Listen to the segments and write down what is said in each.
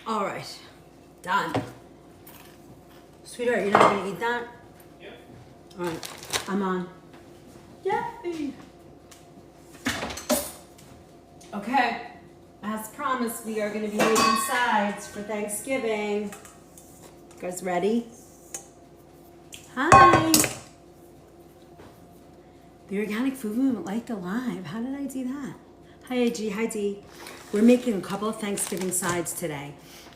All right, done. Sweetheart, you're not gonna eat that? Yep. All right, I'm on. Yay! Okay, as promised, we are gonna be making sides for Thanksgiving. You guys ready? Hi! The Organic Food Movement liked the live. How did I do that? Hi, AG. Hi, D. We're making a couple of Thanksgiving sides today.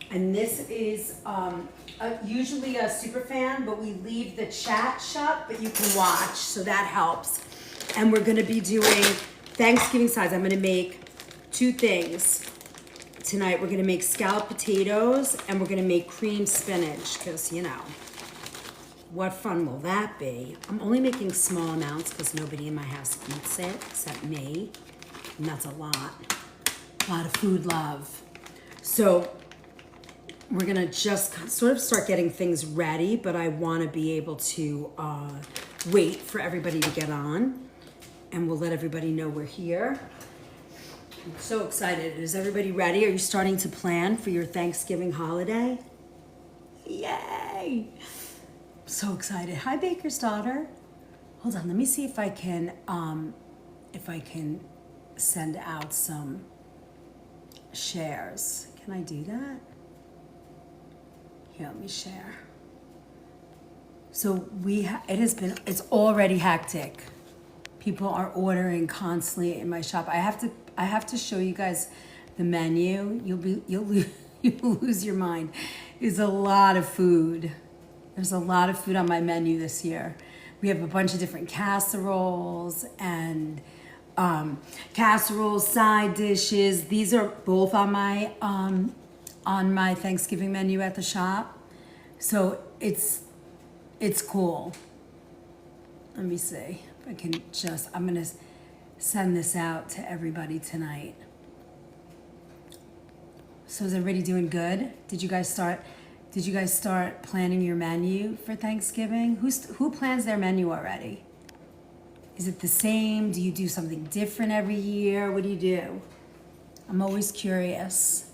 And this is usually a Superfan, but we leave the chat shut, but you can watch, so that helps. And we're gonna be doing Thanksgiving sides. I'm gonna make two things tonight. We're gonna make scalloped potatoes and we're gonna make cream spinach, because you know, what fun will that be? I'm only making small amounts because nobody in my house eats it except me. And that's a lot of food love. So we're gonna just sort of start getting things ready, but I wanna be able to wait for everybody to get on, and we'll let everybody know we're here. I'm so excited. Is everybody ready? Are you starting to plan for your Thanksgiving holiday? Yay! So excited. Hi, Baker's daughter. Hold on, let me see if I can send out some shares. Can I do that? Here, let me share. So it's already hectic. People are ordering constantly in my shop. I have to show you guys the menu. You'll lose your mind. There's a lot of food. There's a lot of food on my menu this year. We have a bunch of different casseroles and side dishes. These are both on my Thanksgiving menu at the shop. So it's cool. Let me see if I can I'm gonna send this out to everybody tonight. So is everybody doing good? Did you guys start planning your menu for Thanksgiving? Who plans their menu already? Is it the same? Do you do something different every year? What do you do? I'm always curious.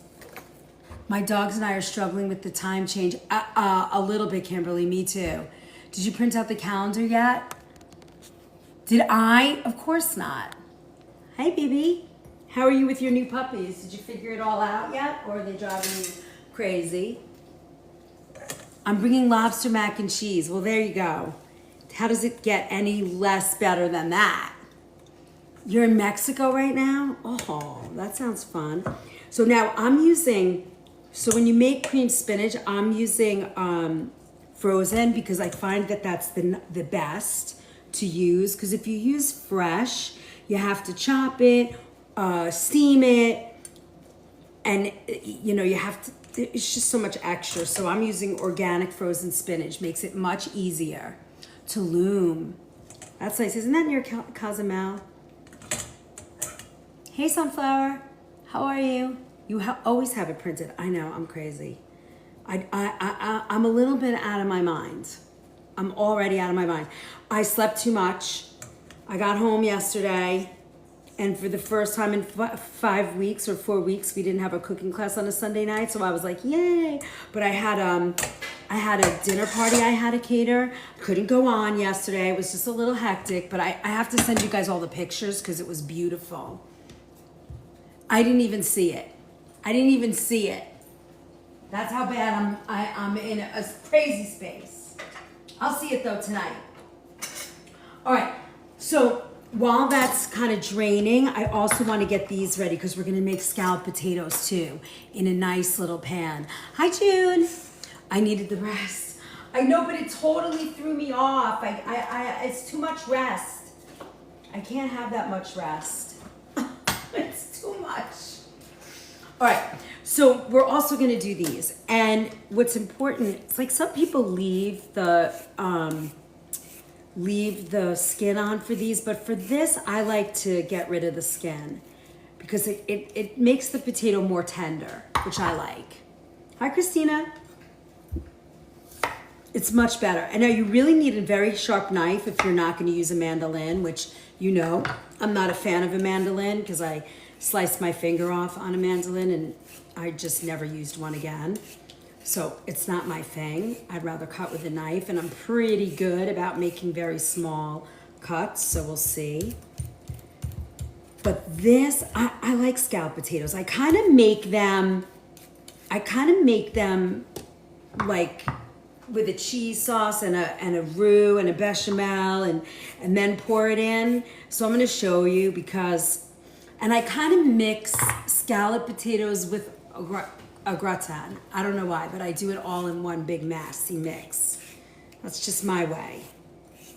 My dogs and I are struggling with the time change a little bit, Kimberly. Me too. Did you print out the calendar yet? Did I? Of course not. Hey, baby. How are you with your new puppies? Did you figure it all out yet? Or are they driving you crazy? I'm bringing lobster mac and cheese. Well, there you go. How does it get any less better than that? You're in Mexico right now? Oh, that sounds fun. So now so when you make cream spinach, I'm using frozen because I find that that's the best to use. Because if you use fresh, you have to chop it, steam it, and you have to, it's just so much extra. So I'm using organic frozen spinach. Makes it much easier. Tulum. That's nice. Isn't that near Cozumel? Hey, Sunflower. How are you? You always have it printed. I know. I'm crazy. I'm a little bit out of my mind. I'm already out of my mind. I slept too much. I got home yesterday, and for the first time in 5 weeks or 4 weeks, we didn't have a cooking class on a Sunday night. So I was like, yay! But I had a dinner party I had to cater. Couldn't go on yesterday. It was just a little hectic, but I have to send you guys all the pictures because it was beautiful. I didn't even see it. That's how bad I'm in a crazy space. I'll see it though tonight. All right, so while that's kind of draining, I also want to get these ready because we're going to make scalloped potatoes too in a nice little pan. Hi, June. I needed the rest. I know, but it totally threw me off. It's too much rest. I can't have that much rest. It's too much. All right, so we're also going to do these. And what's important, it's like some people leave the skin on for these, but for this, I like to get rid of the skin because it makes the potato more tender, which I like. Hi, Christina. It's much better. And now you really need a very sharp knife if you're not going to use a mandolin, which I'm not a fan of a mandolin because I sliced my finger off on a mandolin and I just never used one again. So it's not my thing. I'd rather cut with a knife, and I'm pretty good about making very small cuts, so we'll see. But this, I like scalloped potatoes. I kind of make them like with a cheese sauce and a roux and a bechamel and then pour it in. So I'm gonna show you and I kind of mix scalloped potatoes with a gratin. I don't know why, but I do it all in one big messy mix. That's just my way.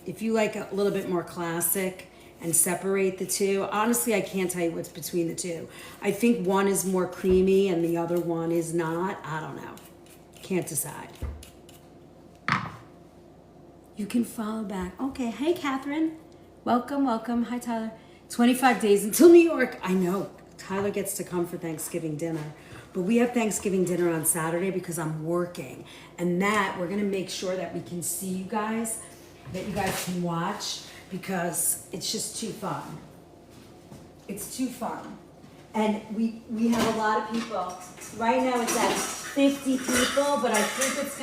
If you like a little bit more classic and separate the two, honestly, I can't tell you what's between the two. I think one is more creamy and the other one is not. I don't know. Can't decide. You can follow back. Okay, hey Catherine. Welcome, welcome. Hi Tyler. 25 days until New York. I know, Tyler gets to come for Thanksgiving dinner. But we have Thanksgiving dinner on Saturday because I'm working. And that, we're gonna make sure that we can see you guys, that you guys can watch, because it's just too fun. It's too fun. And we have a lot of people. Right now it's at 50 people, but I think it's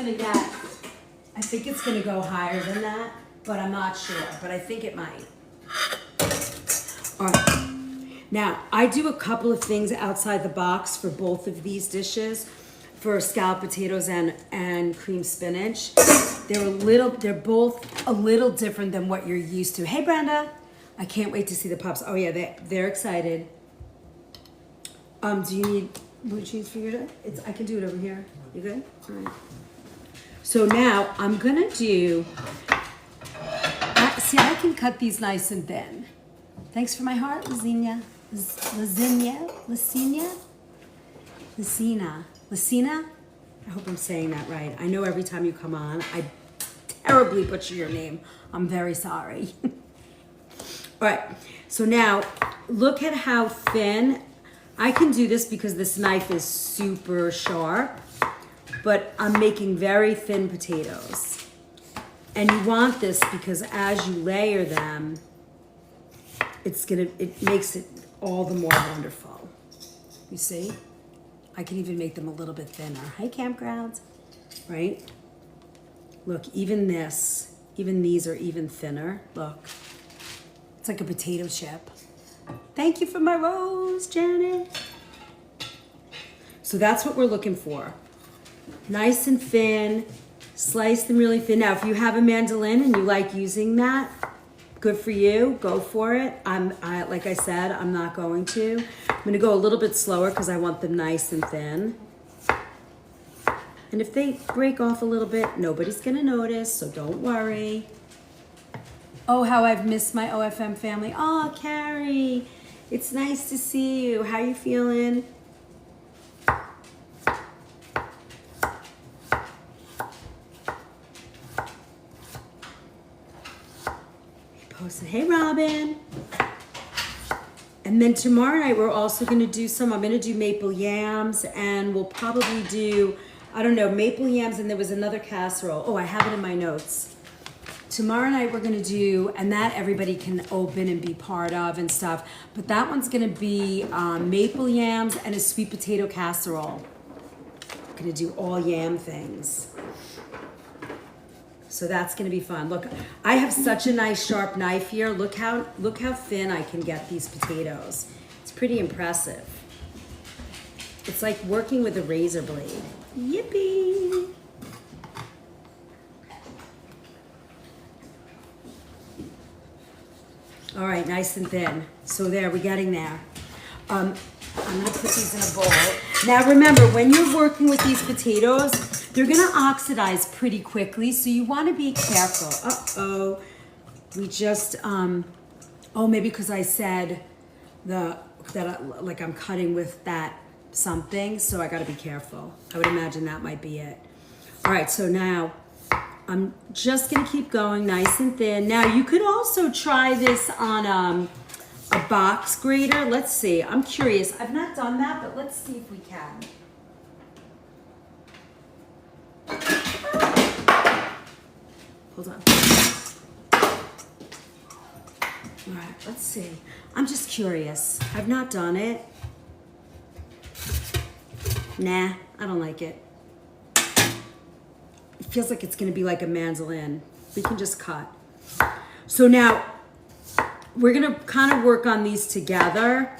gonna go higher than that, but I'm not sure, but I think it might. All right. Now, I do a couple of things outside the box for both of these dishes, for scalloped potatoes and cream spinach. They're both a little different than what you're used to. Hey, Brenda. I can't wait to see the pups. Oh yeah, they're excited. Do you need blue cheese for your day? I can do it over here. You good? All right. So now I'm gonna do, see, I can cut these nice and thin. Thanks for my heart, Lazina. Lucina? I hope I'm saying that right. I know every time you come on, I terribly butcher your name. I'm very sorry. All right, so now look at how thin. I can do this because this knife is super sharp, but I'm making very thin potatoes. And you want this because as you layer them, it makes it all the more wonderful. You see? I can even make them a little bit thinner. Hey, campgrounds, right? Look, even these are even thinner. Look, it's like a potato chip. Thank you for my rose, Janet. So that's what we're looking for. Nice and thin, slice them really thin. Now, if you have a mandolin and you like using that, good for you, go for it. Like I said, I'm not going to. I'm gonna go a little bit slower because I want them nice and thin. And if they break off a little bit, nobody's gonna notice, so don't worry. Oh, how I've missed my OFM family. Oh, Carrie, it's nice to see you. How you feeling? Hey, Robin. And then tomorrow night, we're also going to do I'm going to do maple yams, and we'll probably do, I don't know, maple yams, and there was another casserole. Oh, I have it in my notes. Tomorrow night, we're going to do, and that everybody can open and be part of and stuff, but that one's going to be maple yams and a sweet potato casserole. I'm going to do all yam things. So that's gonna be fun. Look, I have such a nice sharp knife here. Look how thin I can get these potatoes. It's pretty impressive. It's like working with a razor blade. Yippee! All right, nice and thin. So there, we're getting there. I'm gonna put these in a bowl. Now remember, when you're working with these potatoes, they're gonna oxidize pretty quickly, so you wanna be careful. Uh-oh, we just, oh, maybe because I said like I'm cutting with that something, so I gotta be careful. I would imagine that might be it. All right, so now I'm just gonna keep going nice and thin. Now you could also try this on a box grater. Let's see, I'm curious. I've not done that, but let's see if we can. Hold on. All right, let's see. I'm just curious. I've not done it. Nah, I don't like it. It feels like it's gonna be like a mandolin. We can just cut. So now, we're gonna kind of work on these together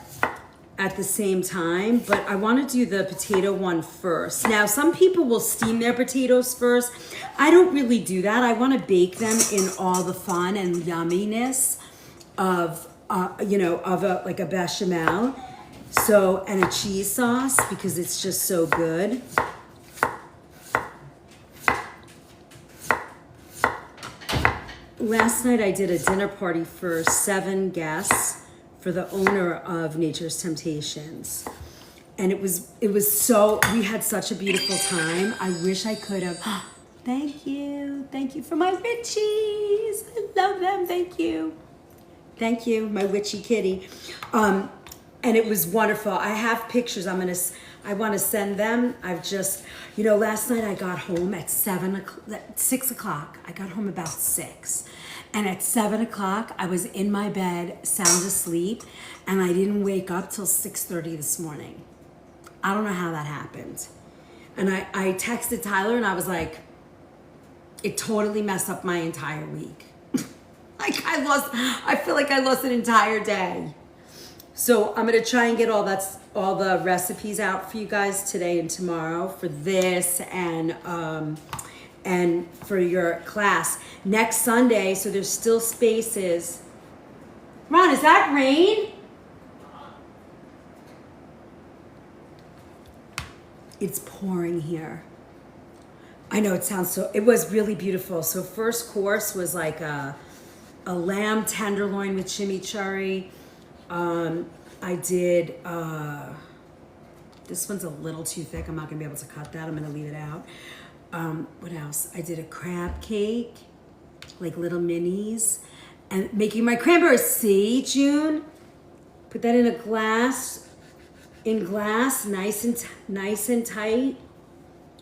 at the same time, but I wanna do the potato one first. Now, some people will steam their potatoes first. I don't really do that. I wanna bake them in all the fun and yumminess of, like a bechamel. So, and a cheese sauce, because it's just so good. Last night I did a dinner party for 7 guests for the owner of Nature's Temptations. And it was so, we had such a beautiful time. I wish I could have, thank you for my witchies. I love them, thank you. Thank you, my witchy kitty. And it was wonderful. I have pictures. I want to send them. I've just, last night I got home at 6 o'clock. I got home about 6. And at 7 o'clock, I was in my bed, sound asleep, and I didn't wake up till 6:30 this morning. I don't know how that happened. And I texted Tyler and I was like, it totally messed up my entire week. I feel like I lost an entire day. So I'm gonna try and get all the recipes out for you guys today and tomorrow for this and for your class. Next Sunday, so there's still spaces. Ron, is that rain? It's pouring here. I know it was really beautiful. So first course was like a lamb tenderloin with chimichurri. I did, this one's a little too thick. I'm not gonna be able to cut that. I'm gonna leave it out. What else? I did a crab cake, like little minis, and making my cranberries. See, June? Put that in a glass, nice and tight,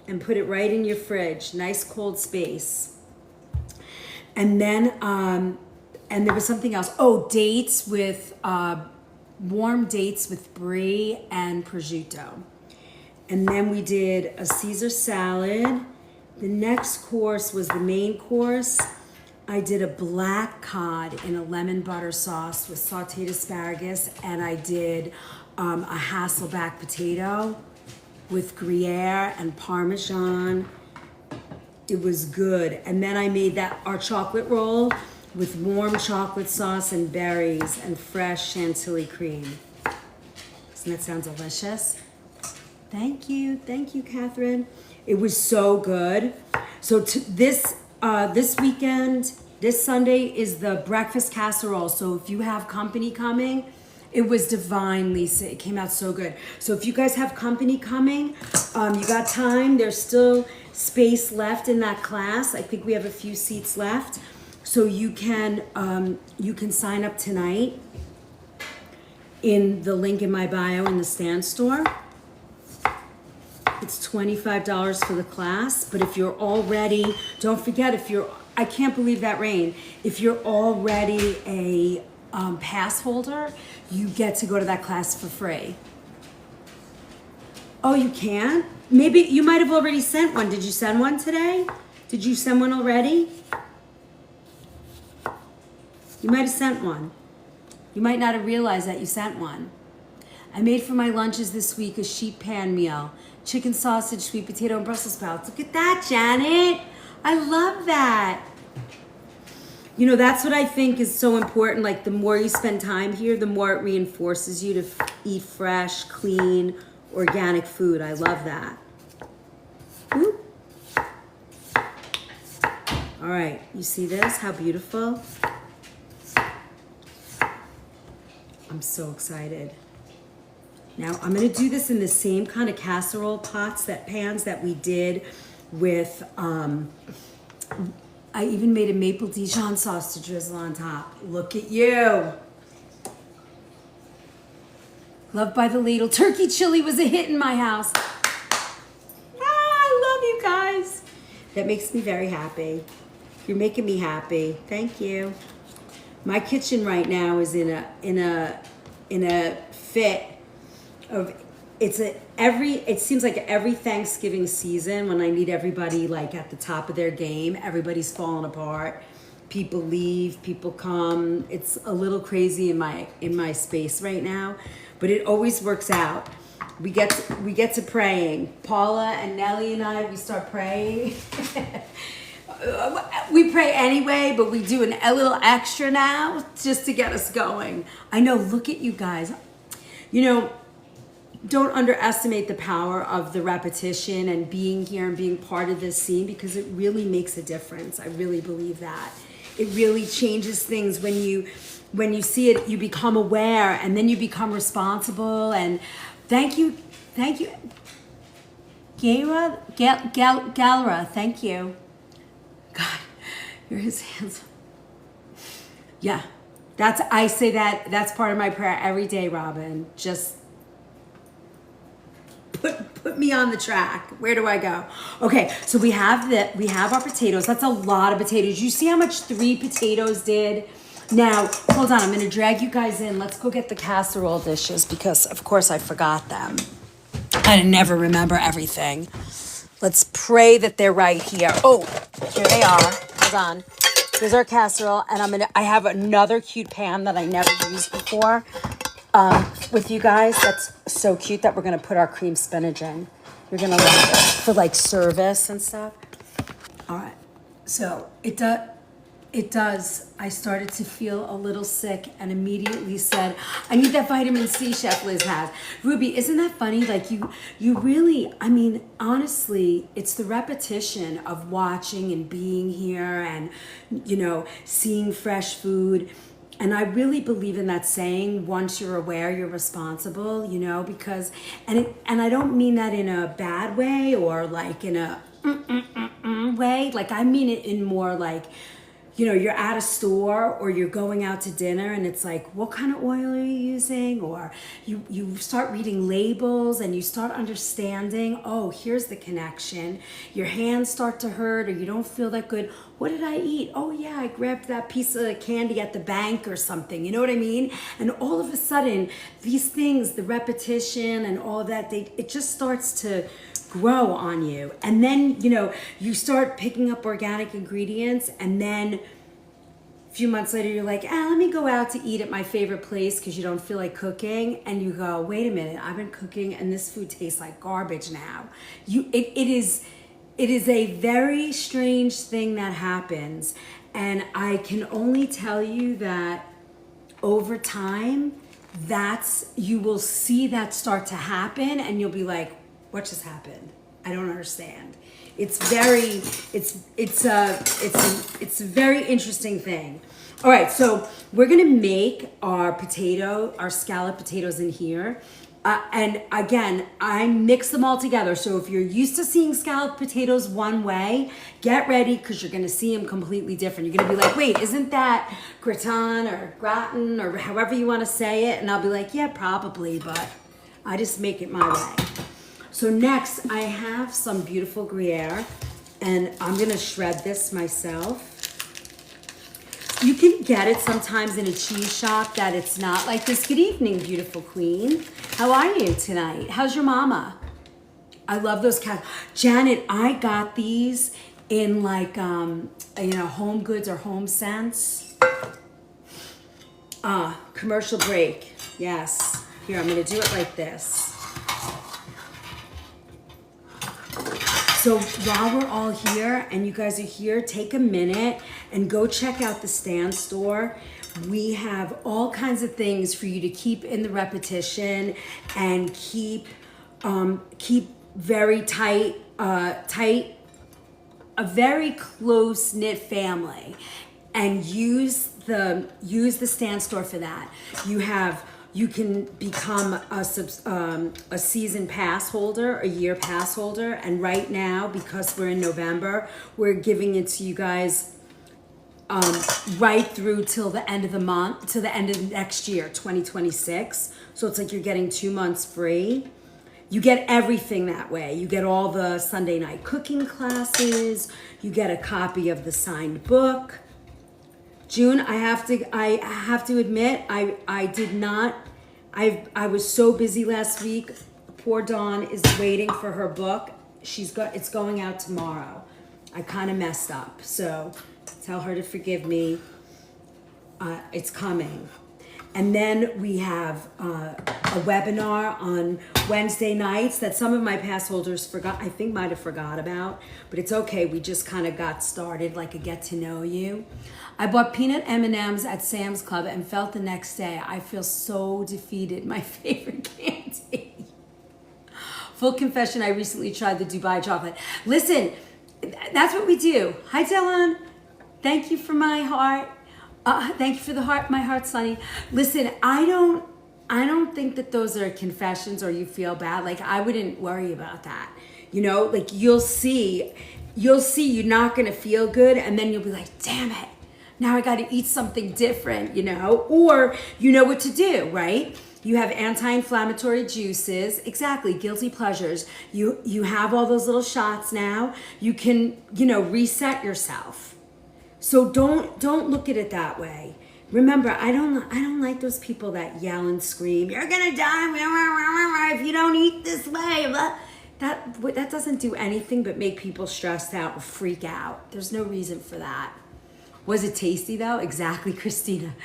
and put it right in your fridge. Nice cold space. And then, and there was something else. Oh, dates with, warm dates with brie and prosciutto. And then we did a Caesar salad. The next course was the main course. I did a black cod in a lemon butter sauce with sauteed asparagus, and I did a Hasselback potato with Gruyere and Parmesan. It was good. And then I made our chocolate roll with warm chocolate sauce and berries and fresh chantilly cream. Doesn't that sound delicious? Thank you, Catherine. It was so good. So this weekend, this Sunday is the breakfast casserole. So if you have company coming, it was divine, Lisa. It came out so good. So if you guys have company coming, you got time. There's still space left in that class. I think we have a few seats left. So you can sign up tonight in the link in my bio in the Stand store. It's $25 for the class, but if you're already, don't forget, I can't believe that rain. If you're already a pass holder, you get to go to that class for free. Oh, you can? Maybe you might have already sent one. Did you send one today? Did you send one already? You might have sent one. You might not have realized that you sent one. I made for my lunches this week a sheet pan meal. Chicken sausage, sweet potato, and Brussels sprouts. Look at that, Janet. I love that. That's what I think is so important. Like, the more you spend time here, the more it reinforces you to eat fresh, clean, organic food. I love that. Whoop. All right, you see this? How beautiful? I'm so excited. Now I'm gonna do this in the same kind of casserole pans that we did with, I even made a maple Dijon sauce to drizzle on top. Look at you. Loved by the ladle. Turkey chili was a hit in my house. I love you guys. That makes me very happy. You're making me happy. Thank you. My kitchen right now is in a fit of it seems like every Thanksgiving season when I need everybody like at the top of their game, everybody's falling apart. People leave, people come. It's a little crazy in my space right now, but it always works out. We get to praying. Paula and Nellie and I, we start praying. We pray anyway, but we do a little extra now just to get us going. I know, look at you guys. You know, don't underestimate the power of the repetition and being here and being part of this scene, because it really makes a difference. I really believe that. It really changes things when you see it, you become aware, and then you become responsible. And thank you. Galra, thank you. God, you're his hands. Yeah, I say that's part of my prayer every day, Robin. Just put me on the track. Where do I go? Okay, so we have our potatoes. That's a lot of potatoes. You see how much 3 potatoes did? Now, hold on, I'm gonna drag you guys in. Let's go get the casserole dishes because of course I forgot them. I never remember everything. Let's pray that they're right here. Oh, here they are. Hold on. Here's our casserole, and I have another cute pan that I never used before with you guys. That's so cute that we're gonna put our cream spinach in. You're gonna love it for like service and stuff. All right, so it does. I started to feel a little sick and immediately said, I need that vitamin C Chef Liz has. Ruby, isn't that funny? Like you really, I mean, honestly, it's the repetition of watching and being here and, you know, seeing fresh food. And I really believe in that saying, once you're aware, you're responsible, you know, because, and I don't mean that in a bad way or like in a way. Like I mean it in more like, you know, you're at a store or you're going out to dinner and it's like, what kind of oil are you using? Or you start reading labels and you start understanding, oh, here's the connection. Your hands start to hurt or you don't feel that good. What did I eat? Oh yeah, I grabbed that piece of candy at the bank or something. You know what I mean? And all of a sudden, these things, the repetition and all that, it just starts to grow on you. And then, you know, you start picking up organic ingredients and then a few months later you're like, let me go out to eat at my favorite place because you don't feel like cooking. And you go, wait a minute, I've been cooking and this food tastes like garbage now. It is a very strange thing that happens. And I can only tell you that over time, you will see that start to happen and you'll be like, what just happened? I don't understand. It's a very interesting thing. All right, so we're gonna make our scallop potatoes in here. And again, I mix them all together. So if you're used to seeing scalloped potatoes one way, get ready because you're gonna see them completely different. You're gonna be like, wait, isn't that gratin or however you wanna say it? And I'll be like, yeah, probably, but I just make it my way. So next, I have some beautiful Gruyere, and I'm gonna shred this myself. You can get it sometimes in a cheese shop that it's not like this. Good evening, beautiful queen. How are you tonight? How's your mama? I love those cats. Janet, I got these in like, Home Goods or Home Sense. Commercial break, yes. Here, I'm gonna do it like this. So while we're all here and you guys are here, take a minute and go check out the Stand Store. We have all kinds of things for you to keep in the repetition and keep very tight, a very close knit family, and use the Stand Store for that. You can become a season pass holder, a year pass holder. And right now, because we're in November, we're giving it to you guys right through till the end of the month, to the end of next year, 2026. So it's like you're getting 2 months free. You get everything that way. You get all the Sunday night cooking classes. You get a copy of the signed book. June, I have to admit, I was so busy last week poor Dawn is waiting for her book. It's going out tomorrow. I kind of messed up, so tell her to forgive me. It's coming. And then we have a webinar on Wednesday nights that some of my pass holders might have forgot about, but it's okay. We just kind of got started, like a get to know you. I bought peanut M&Ms at Sam's Club and felt the next day, I feel so defeated. My favorite candy. Full confession, I recently tried the Dubai chocolate. Listen, that's what we do. Hi, Dylan. Thank you for my heart. Thank you for the heart, my heart, Sonny. Listen, I don't think that those are confessions or you feel bad. Like, I wouldn't worry about that. You know, like you'll see you're not gonna feel good, and then you'll be like, damn it, now I gotta eat something different, you know? Or you know what to do, right? You have anti-inflammatory juices, exactly, guilty pleasures. You have all those little shots now. You can, reset yourself. So don't look at it that way. Remember, I don't like those people that yell and scream, you're gonna die if you don't eat this way. That doesn't do anything but make people stressed out or freak out. There's no reason for that. Was it tasty though? Exactly, Christina.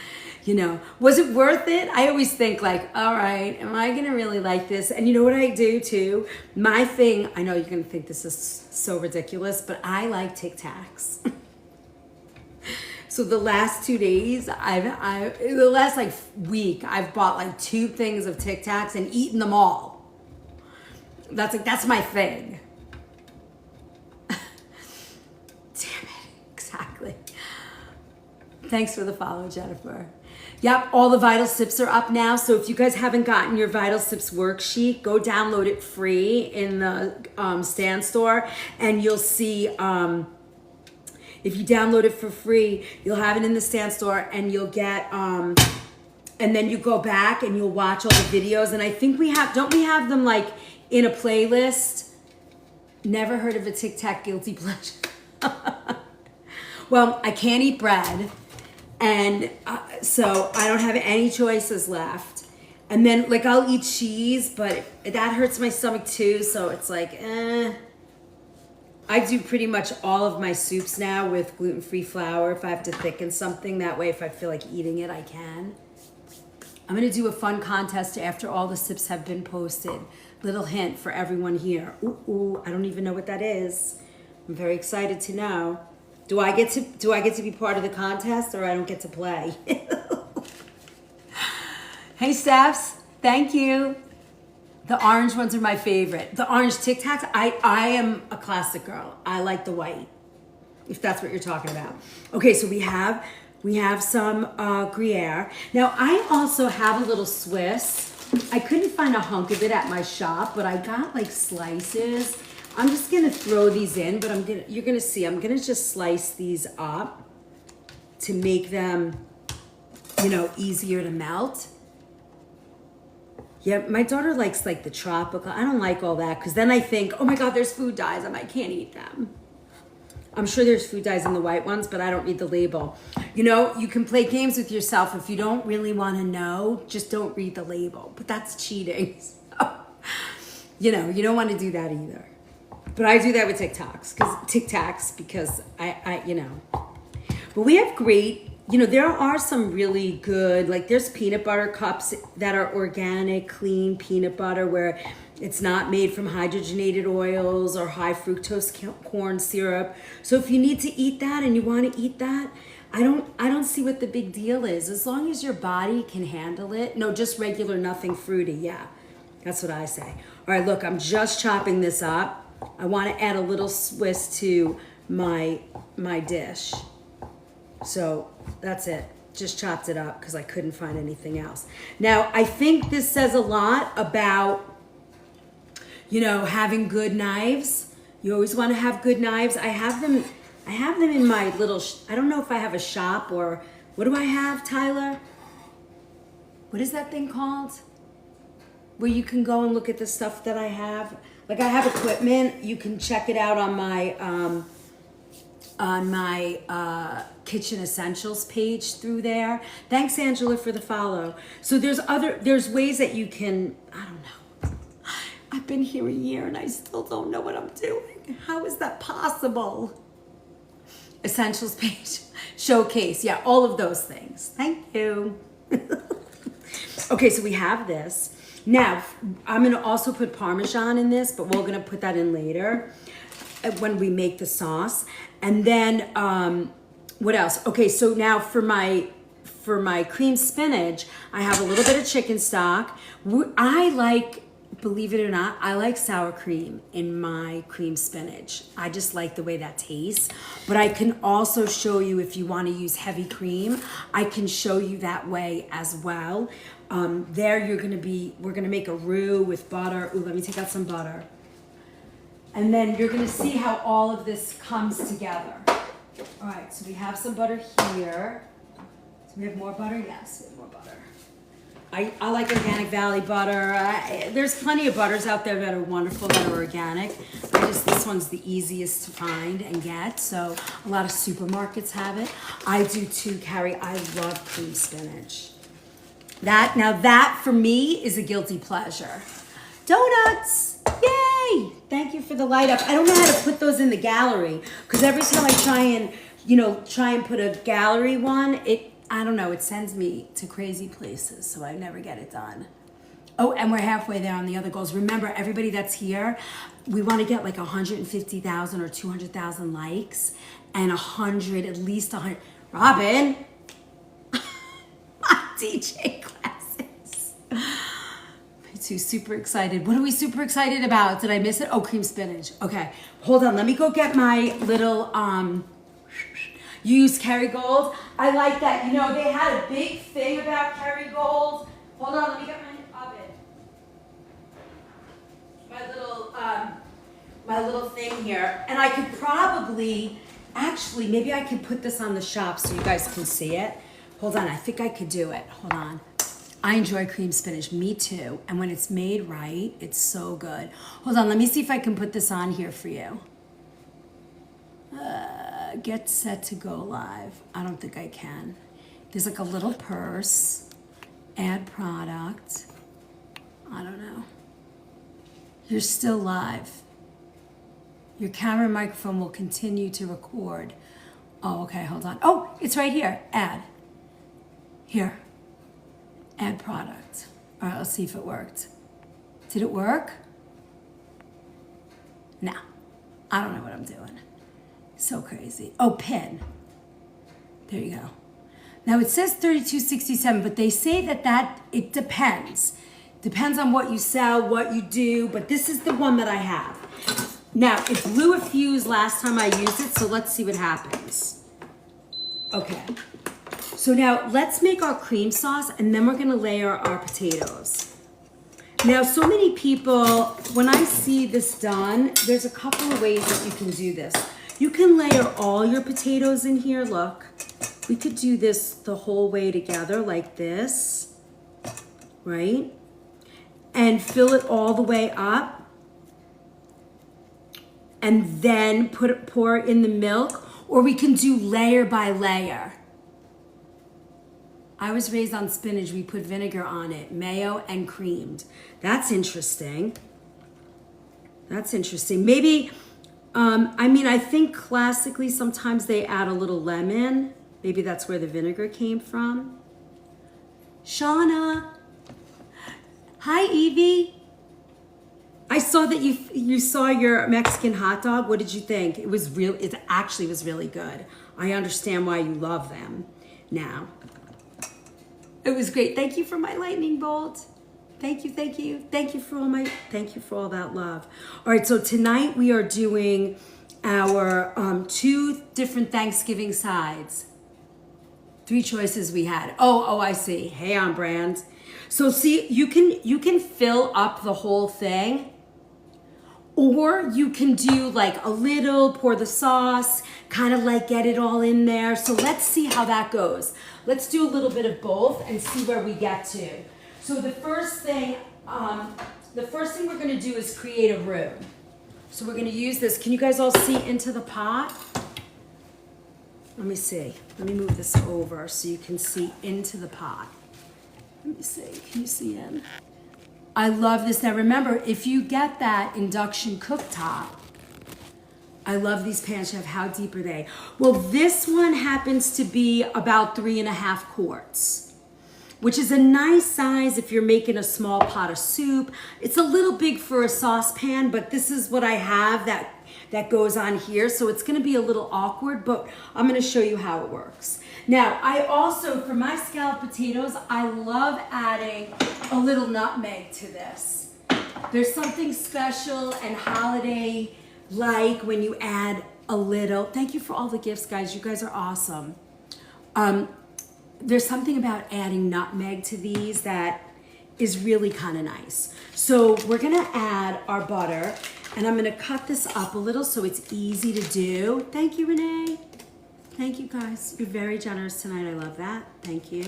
Was it worth it? I always think like, all right, am I gonna really like this? And you know what I do too? My thing, I know you're gonna think this is so ridiculous, but I like Tic Tacs. So the last 2 days, the last week, I've bought 2 things of Tic Tacs and eaten them all. That's my thing. Damn it, exactly. Thanks for the follow, Jennifer. Yep, all the Vital Sips are up now. So if you guys haven't gotten your Vital Sips worksheet, go download it free in the Stan store, and you'll see. If you download it for free, you'll have it in the Stan store, and you'll get. And then you go back and you'll watch all the videos. And I think don't we have them in a playlist? Never heard of a Tic Tac guilty pleasure. Well, I can't eat bread. And so I don't have any choices left. And then I'll eat cheese, but that hurts my stomach too. So it's I do pretty much all of my soups now with gluten-free flour if I have to thicken something. That way, if I feel like eating it, I can. I'm going to do a fun contest after all the sips have been posted. Little hint for everyone here. Ooh, I don't even know what that is. I'm very excited to know. Do I get to be part of the contest, or I don't get to play? Hey, Stephs, thank you. The orange ones are my favorite. The orange Tic Tacs, I am a classic girl. I like the white, if that's what you're talking about. Okay, so we have some Gruyere. Now, I also have a little Swiss. I couldn't find a hunk of it at my shop, but I got slices. I'm just gonna throw these in, but you're gonna see, I'm gonna just slice these up to make them, easier to melt. Yeah, my daughter likes the tropical. I don't like all that because then I think, oh my God, there's food dyes. I can't eat them. I'm sure there's food dyes in the white ones, but I don't read the label. You can play games with yourself. If you don't really want to know, just don't read the label. But that's cheating. So, you don't want to do that either. But I do that with Tic Tacs because I. But we have great. There are some really good, there's peanut butter cups that are organic, clean peanut butter where it's not made from hydrogenated oils or high fructose corn syrup. So if you need to eat that and you want to eat that, I don't see what the big deal is. As long as your body can handle it. No, just regular, nothing fruity. Yeah, that's what I say. All right, look, I'm just chopping this up. I want to add a little Swiss to my dish. So that's it. Just chopped it up because I couldn't find anything else. Now, I think this says a lot about, having good knives. You always want to have good knives. I have them in my little, I don't know if I have a shop or, what do I have, Tyler? What is that thing called? Where you can go and look at the stuff that I have. I have equipment. You can check it out on my Kitchen Essentials page through there. Thanks, Angela, for the follow. So there's ways that you can, I don't know. I've been here a year and I still don't know what I'm doing. How is that possible? Essentials page, showcase, yeah, all of those things. Thank you. Okay, so we have this. Now, I'm gonna also put Parmesan in this, but we're gonna put that in later when we make the sauce. And then, what else? Okay, so now for my cream spinach, I have a little bit of chicken stock. I like, believe it or not, I like sour cream in my cream spinach. I just like the way that tastes. But I can also show you, if you want to use heavy cream, I can show you that way as well. We're gonna make a roux with butter. Ooh, let me take out some butter. And then you're gonna see how all of this comes together. All right, so we have some butter here. So we have more butter? Yes, we have more butter. I like Organic Valley butter. There's plenty of butters out there that are wonderful, that are organic. This one's the easiest to find and get, so a lot of supermarkets have it. I do too, Carrie. I love cream spinach. That for me is a guilty pleasure. Donuts, yay! Thank you for the light up. I don't know how to put those in the gallery, because every time I try and put a gallery one, I don't know, it sends me to crazy places, so I never get it done. Oh, and we're halfway there on the other goals. Remember, everybody that's here, we want to get like 150,000 or 200,000 likes, and at least 100. Robin, my DJ classes. Me too, super excited. What are we super excited about? Did I miss it? Oh, cream spinach. Okay, hold on. Let me go get my little, use Kerrygold. I like that. You know, they had a big thing about Kerrygold. Hold on, let me get my oven. My little thing here. And I could probably, actually, maybe I could put this on the shop so you guys can see it. Hold on, I think I could do it. Hold on. I enjoy cream spinach. Me too. And when it's made right, it's so good. Hold on, let me see if I can put this on here for you. Get set to go live. I don't think I can. There's like a little purse. Add product. I don't know. You're still live. Your camera and microphone will continue to record. Oh, okay, hold on. Oh, it's right here. Add. Here. Add product. All right, let's see if it worked. Did it work? No. I don't know what I'm doing. So crazy. Oh, pin. There you go. Now it says 3267, but they say that it depends. Depends on what you sell, what you do, but this is the one that I have. Now, it blew a fuse last time I used it, so let's see what happens. Okay. So now let's make our cream sauce, and then we're gonna layer our potatoes. Now, so many people, when I see this done, there's a couple of ways that you can do this. You can layer all your potatoes in here. Look, we could do this the whole way together like this, right? And fill it all the way up. And then pour in the milk, or we can do layer by layer. I was raised on spinach. We put vinegar on it, mayo and creamed. That's interesting. That's interesting. Maybe, I think classically sometimes they add a little lemon. Maybe that's where the vinegar came from. Shauna. Hi, Evie. I saw that you saw your Mexican hot dog. What did you think? It actually was really good. I understand why you love them now. It was great. Thank you for my lightning bolt. Thank you, thank you. Thank you for all that love. All right, so tonight we are doing our 2 different Thanksgiving sides. 3 choices we had. Oh, I see. Hey, on brand. So see, you can fill up the whole thing, or you can do like a little, pour the sauce, kind of like get it all in there. So let's see how that goes. Let's do a little bit of both and see where we get to. So the first thing we're gonna do is create a roux. So we're gonna use this. Can you guys all see into the pot? Let me see. Let me move this over so you can see into the pot. Let me see. Can you see in? I love this. Now remember, if you get that induction cooktop, I love these pans. You have, how deep are they? Well, this one happens to be about 3.5 quarts, which is a nice size if you're making a small pot of soup. It's a little big for a saucepan, but this is what I have that goes on here. So it's gonna be a little awkward, but I'm gonna show you how it works. Now, I also, for my scalloped potatoes, I love adding a little nutmeg to this. There's something special and holiday-like when you add a little. Thank you for all the gifts, guys. You guys are awesome. There's something about adding nutmeg to these that is really kind of nice. So we're gonna add our butter, and I'm gonna cut this up a little so it's easy to do. Thank you, Renee. Thank you, guys. You're very generous tonight. I love that. Thank you.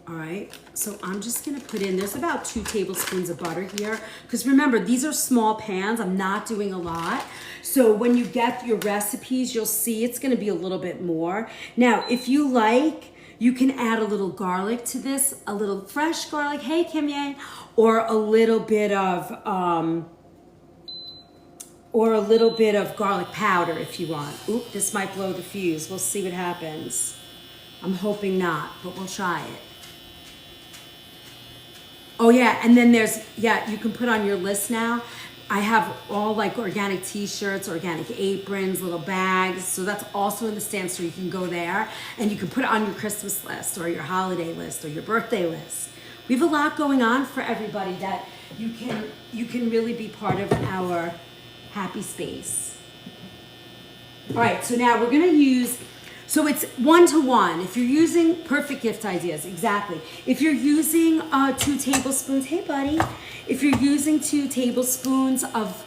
All right, so I'm just gonna put in, there's about 2 tablespoons of butter here, because remember, these are small pans. I'm not doing a lot. So when you get your recipes, you'll see it's gonna be a little bit more. Now, if you like, you can add a little garlic to this, a little fresh garlic, hey Kimye, or a little bit of garlic powder if you want. Oop, this might blow the fuse. We'll see what happens. I'm hoping not, but we'll try it. Oh yeah, and then you can put on your list now. I have all like organic t-shirts, organic aprons, little bags. So that's also in the stand, so you can go there and you can put it on your Christmas list or your holiday list or your birthday list. We have a lot going on for everybody that you can really be part of our happy space. All right, so now we're gonna use, so it's 1-to-1. If you're using, perfect gift ideas, exactly. If you're using 2 tablespoons, hey buddy. If you're using 2 tablespoons of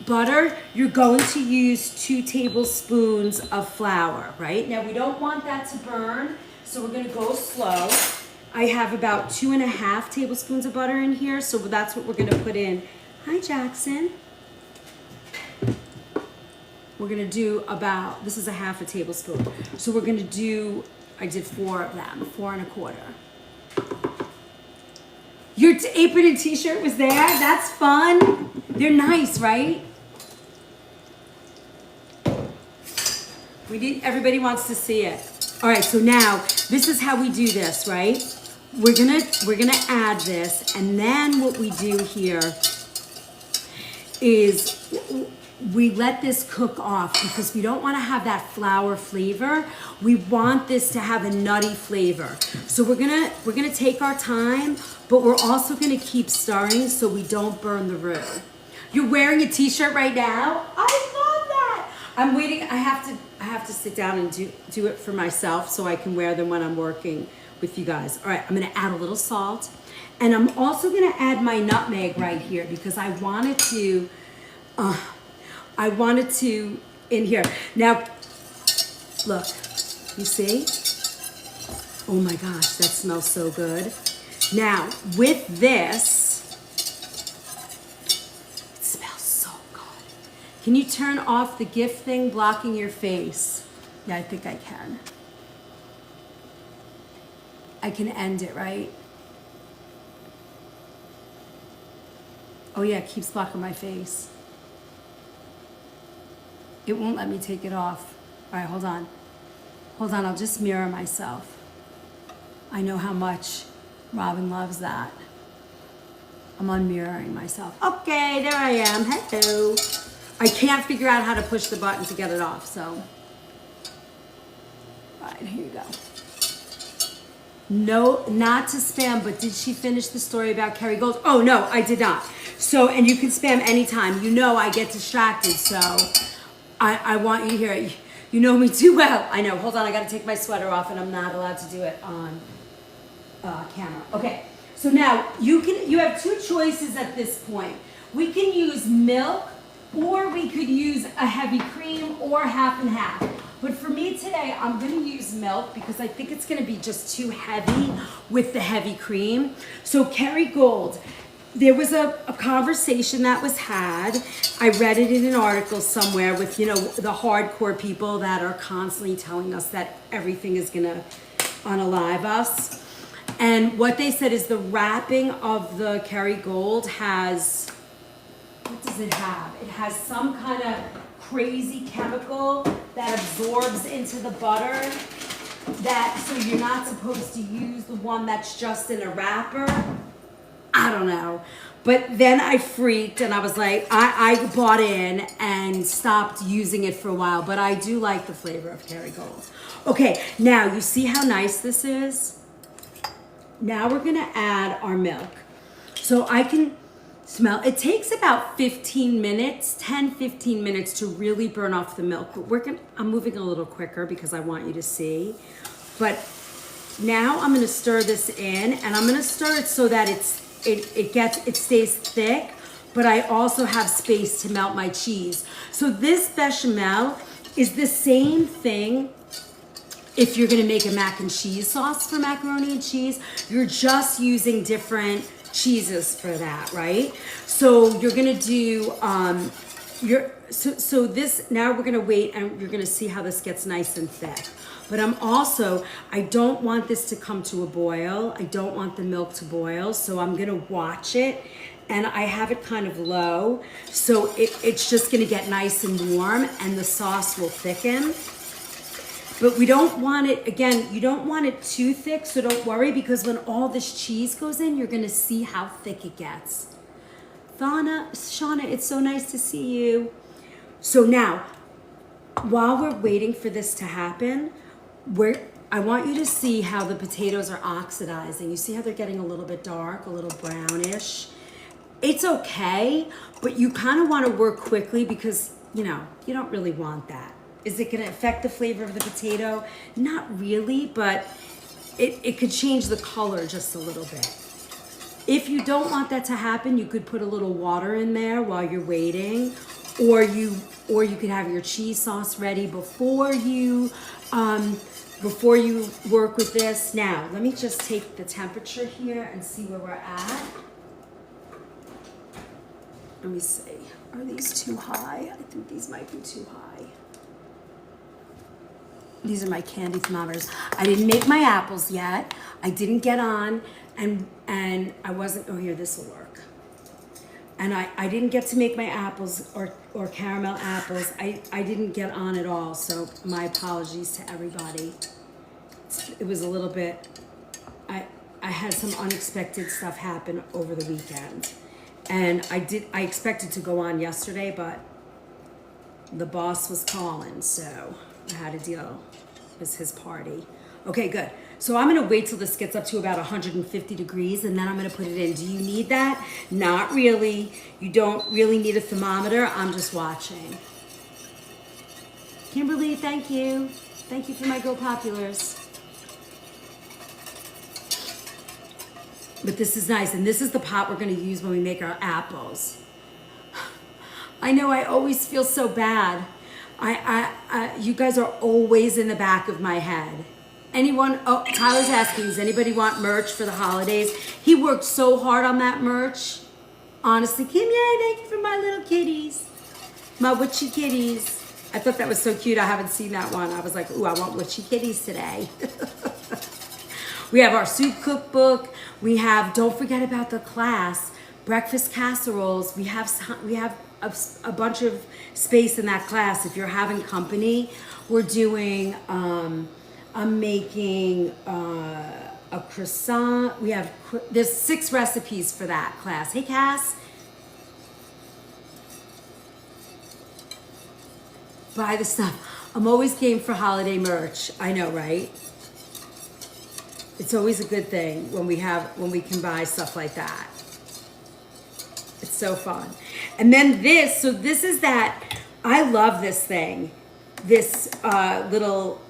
butter, you're going to use 2 tablespoons of flour, right? Now we don't want that to burn, so we're gonna go slow. I have about 2.5 tablespoons of butter in here, so that's what we're gonna put in. Hi, Jackson. We're gonna do about, this is a 1/2 tablespoon. So we're gonna do, I did 4 of them, 4 1/4. Your apron and t-shirt was there? That's fun. They're nice, right? Everybody wants to see it. All right, so now, this is how we do this, right? We're gonna add this, and then what we do here is we let this cook off because we don't want to have that flour flavor. We want this to have a nutty flavor. So we're gonna take our time, but we're also gonna keep stirring so we don't burn the roux. You're wearing a t-shirt right now? I love that. I'm waiting. I have to sit down and do it for myself so I can wear them when I'm working with you guys. All right, I'm gonna add a little salt, and I'm also gonna add my nutmeg right here because I wanted to in here. Now, look, you see? Oh my gosh, that smells so good. Now, with this, it smells so good. Can you turn off the gift thing blocking your face? Yeah, I think I can. I can end it, right? Oh yeah, it keeps blocking my face. It won't let me take it off. All right, hold on. Hold on, I'll just mirror myself. I know how much Robin loves that. I'm unmirroring myself. Okay, there I am, hello. I can't figure out how to push the button to get it off, so. All right, here you go. No, not to spam, but did she finish the story about Kerry Gold? Oh no, I did not. So, and you can spam anytime. You know I get distracted, so I want you to hear it. You know me too well. I know, hold on, I gotta take my sweater off and I'm not allowed to do it on camera. Okay, so now you have 2 choices at this point. We can use milk, or we could use a heavy cream, or half and half. But for me today, I'm gonna use milk because I think it's gonna be just too heavy with the heavy cream. So Kerry Gold, there was a conversation that was had. I read it in an article somewhere with, you know, the hardcore people that are constantly telling us that everything is gonna unalive us. And what they said is the wrapping of the Kerrygold has, what does it have? It has some kind of crazy chemical that absorbs into the butter, that, so you're not supposed to use the one that's just in a wrapper. I don't know. But then I freaked and I was like, I bought in and stopped using it for a while, but I do like the flavor of Kerrygold. Okay, now you see how nice this is? Now we're gonna add our milk. So I can smell, it takes about 15 minutes, 10, 15 minutes to really burn off the milk. But I'm moving a little quicker because I want you to see. But now I'm gonna stir this in, and I'm gonna stir it so that it stays thick, but I also have space to melt my cheese. So this bechamel is the same thing. If you're gonna make a mac and cheese sauce for macaroni and cheese, you're just using different cheeses for that, right? So you're gonna do, so this, now we're gonna wait and you're gonna see how this gets nice and thick. But I don't want this to come to a boil. I don't want the milk to boil, so I'm gonna watch it, and I have it kind of low, so it's just gonna get nice and warm and the sauce will thicken. But we don't want it, again, you don't want it too thick, so don't worry, because when all this cheese goes in, you're gonna see how thick it gets. Shauna, it's so nice to see you. So now, while we're waiting for this to happen, I want you to see how the potatoes are oxidizing. You see how they're getting a little bit dark, a little brownish? It's okay, but you kind of want to work quickly because, you don't really want that. Is it going to affect the flavor of the potato? Not really, but it could change the color just a little bit. If you don't want that to happen, you could put a little water in there while you're waiting, or you could have your cheese sauce ready before you work with this. Now, let me just take the temperature here and see where we're at. Let me see. Are these too high? I think these might be too high. These are my candy thermometers. I didn't make my apples yet. I didn't get on, and I wasn't, oh here, this will work. And I didn't get to make my apples or caramel apples. I didn't get on at all, so my apologies to everybody. It was a little bit, I had some unexpected stuff happen over the weekend. And I expected to go on yesterday, but the boss was calling, so I had to deal. It was his party. Okay, good. So I'm gonna wait till this gets up to about 150 degrees, and then I'm gonna put it in. Do you need that? Not really. You don't really need a thermometer. I'm just watching. Kimberly, thank you. Thank you for my Go Populars. But this is nice, and this is the pot we're gonna use when we make our apples. I know I always feel so bad. You guys are always in the back of my head. Anyone, oh, Tyler's asking, does anybody want merch for the holidays? He worked so hard on that merch. Honestly, Kim, yay, thank you for my little kitties. My witchy kitties. I thought that was so cute. I haven't seen that one. I was like, ooh, I want witchy kitties today. We have our soup cookbook. We have, don't forget about the class, breakfast casseroles. We have a bunch of space in that class. If you're having company, we're doing, I'm making a croissant. There's 6 recipes for that class. Hey, Cass. Buy the stuff. I'm always game for holiday merch. I know, right? It's always a good thing when we can buy stuff like that. It's so fun. And then this is that, I love this thing. This little,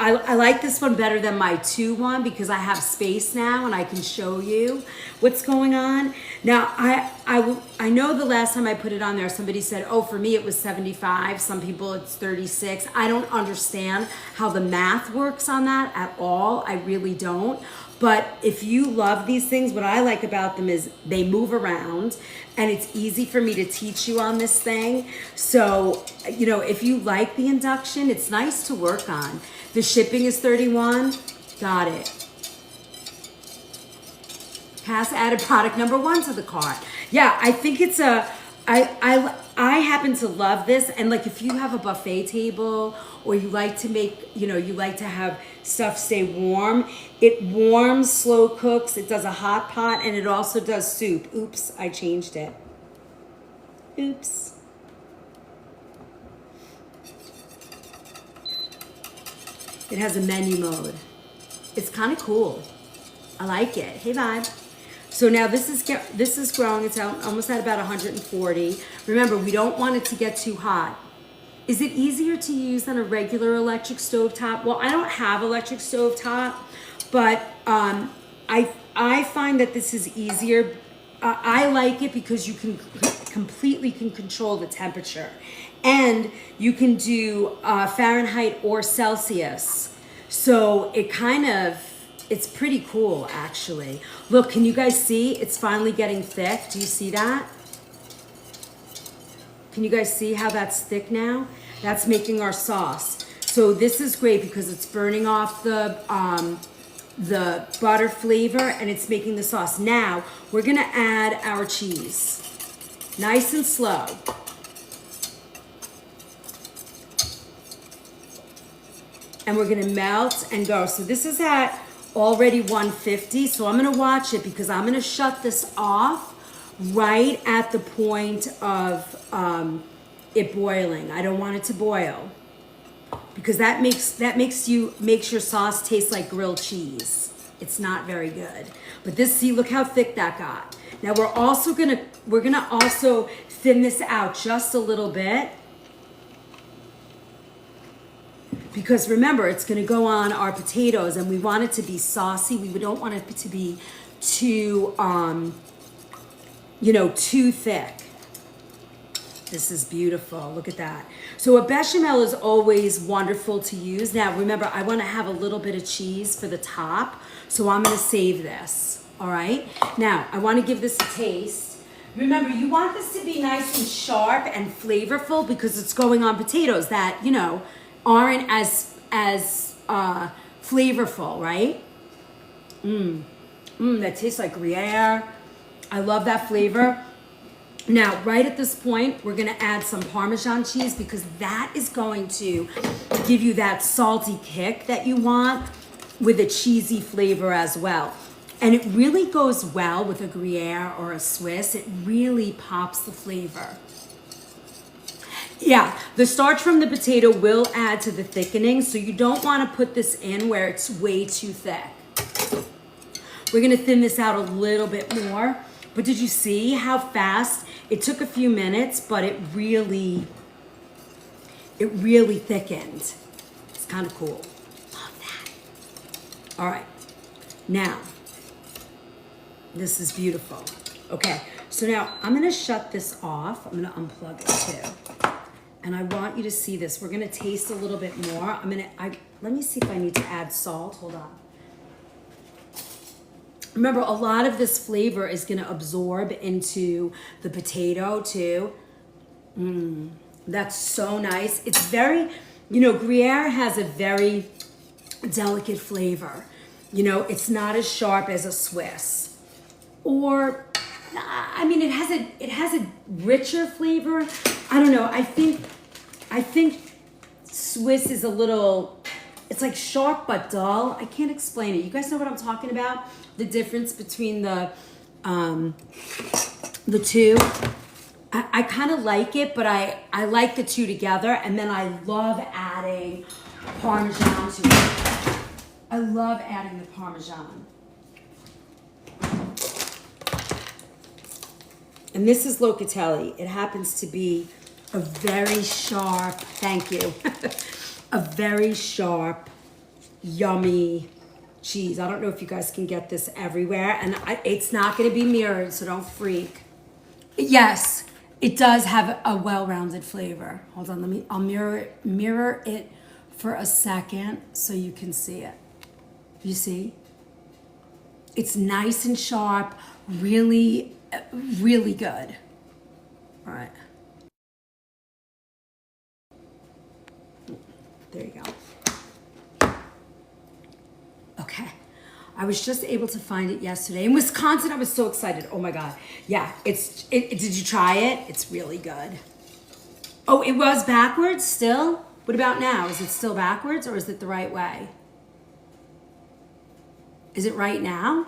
I like this one better than my 2 one because I have space now and I can show you what's going on. Now, I know the last time I put it on there, somebody said, oh, for me it was 75. Some people it's 36. I don't understand how the math works on that at all. I really don't. But if you love these things, what I like about them is they move around and it's easy for me to teach you on this thing. So, if you like the induction, it's nice to work on. The shipping is $31. Got it. Cass added product number 1 to the cart. Yeah, I think it's I happen to love this, and like if you have a buffet table or you like to make, you like to have stuff stay warm, it warms, slow cooks, it does a hot pot, and it also does soup. Oops, I changed it. Oops. It has a menu mode. It's kind of cool. I like it. Hey, Vibe. So now this is growing. It's out almost at about 140. Remember, we don't want it to get too hot. Is it easier to use than a regular electric stove top? Well, I don't have electric stove top, but I find that this is easier. I like it because you can completely control the temperature, and you can do Fahrenheit or Celsius. So it's pretty cool, actually. Look, can you guys see? It's finally getting thick. Do you see that? Can you guys see how that's thick now? That's making our sauce. So this is great because it's burning off the butter flavor, and it's making the sauce. Now, we're gonna add our cheese. Nice and slow. And we're gonna melt and go. So this is at already 150, so I'm gonna watch it because I'm gonna shut this off right at the point of it boiling. I don't want it to boil because that makes your sauce taste like grilled cheese. It's not very good. But see, look how thick that got. Now we're gonna also thin this out just a little bit, because remember, it's gonna go on our potatoes, and we want it to be saucy. We don't want it to be too, too thick. This is beautiful, look at that. So a bechamel is always wonderful to use. Now remember, I wanna have a little bit of cheese for the top, so I'm gonna save this, all right? Now, I wanna give this a taste. Remember, you want this to be nice and sharp and flavorful because it's going on potatoes that, aren't as flavorful, right? That tastes like Gruyere. I love that flavor. Now, right at this point, we're gonna add some Parmesan cheese because that is going to give you that salty kick that you want with a cheesy flavor as well. And it really goes well with a Gruyere or a Swiss. It really pops the flavor. Yeah, the starch from the potato will add to the thickening, so you don't want to put this in where it's way too thick. We're gonna thin this out a little bit more, but did you see how fast? It took a few minutes, but it really thickened. It's kind of cool. Love that. All right, now, this is beautiful. Okay, so now I'm gonna shut this off. I'm gonna unplug it too. And I want you to see this. We're gonna taste a little bit more. Let me see if I need to add salt. Hold on. Remember, a lot of this flavor is gonna absorb into the potato too. That's so nice. It's very, Gruyere has a very delicate flavor. It's not as sharp as a Swiss. Or, it has a richer flavor. I don't know. I think Swiss is a little, it's like sharp but dull. I can't explain it. You guys know what I'm talking about? The difference between the two. I kind of like it, but I like the two together, and then I love adding Parmesan to it. I love adding the Parmesan. And this is Locatelli. It happens to be a very sharp, thank you, a very sharp, yummy cheese. I don't know if you guys can get this everywhere, and it's not gonna be mirrored, so don't freak. Yes, it does have a well-rounded flavor. Hold on, I'll mirror it for a second so you can see it. You see? It's nice and sharp, really good. All right. There you go. Okay. I was just able to find it yesterday. In Wisconsin, I was so excited. Oh my God. Yeah, did you try it? It's really good. Oh, it was backwards still? What about now? Is it still backwards or is it the right way? Is it right now?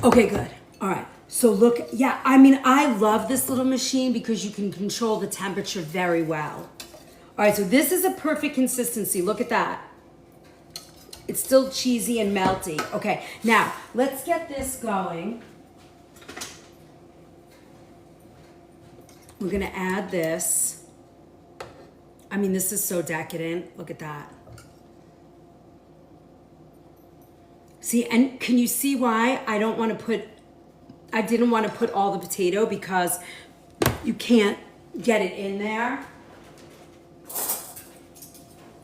Okay, good. All right. So look, yeah, I mean, I love this little machine because you can control the temperature very well. All right, so this is a perfect consistency. Look at that. It's still cheesy and melty. Okay, now let's get this going. We're gonna add this. I mean, this is so decadent. Look at that. See, and can you see why I didn't want to put all the potato because you can't get it in there.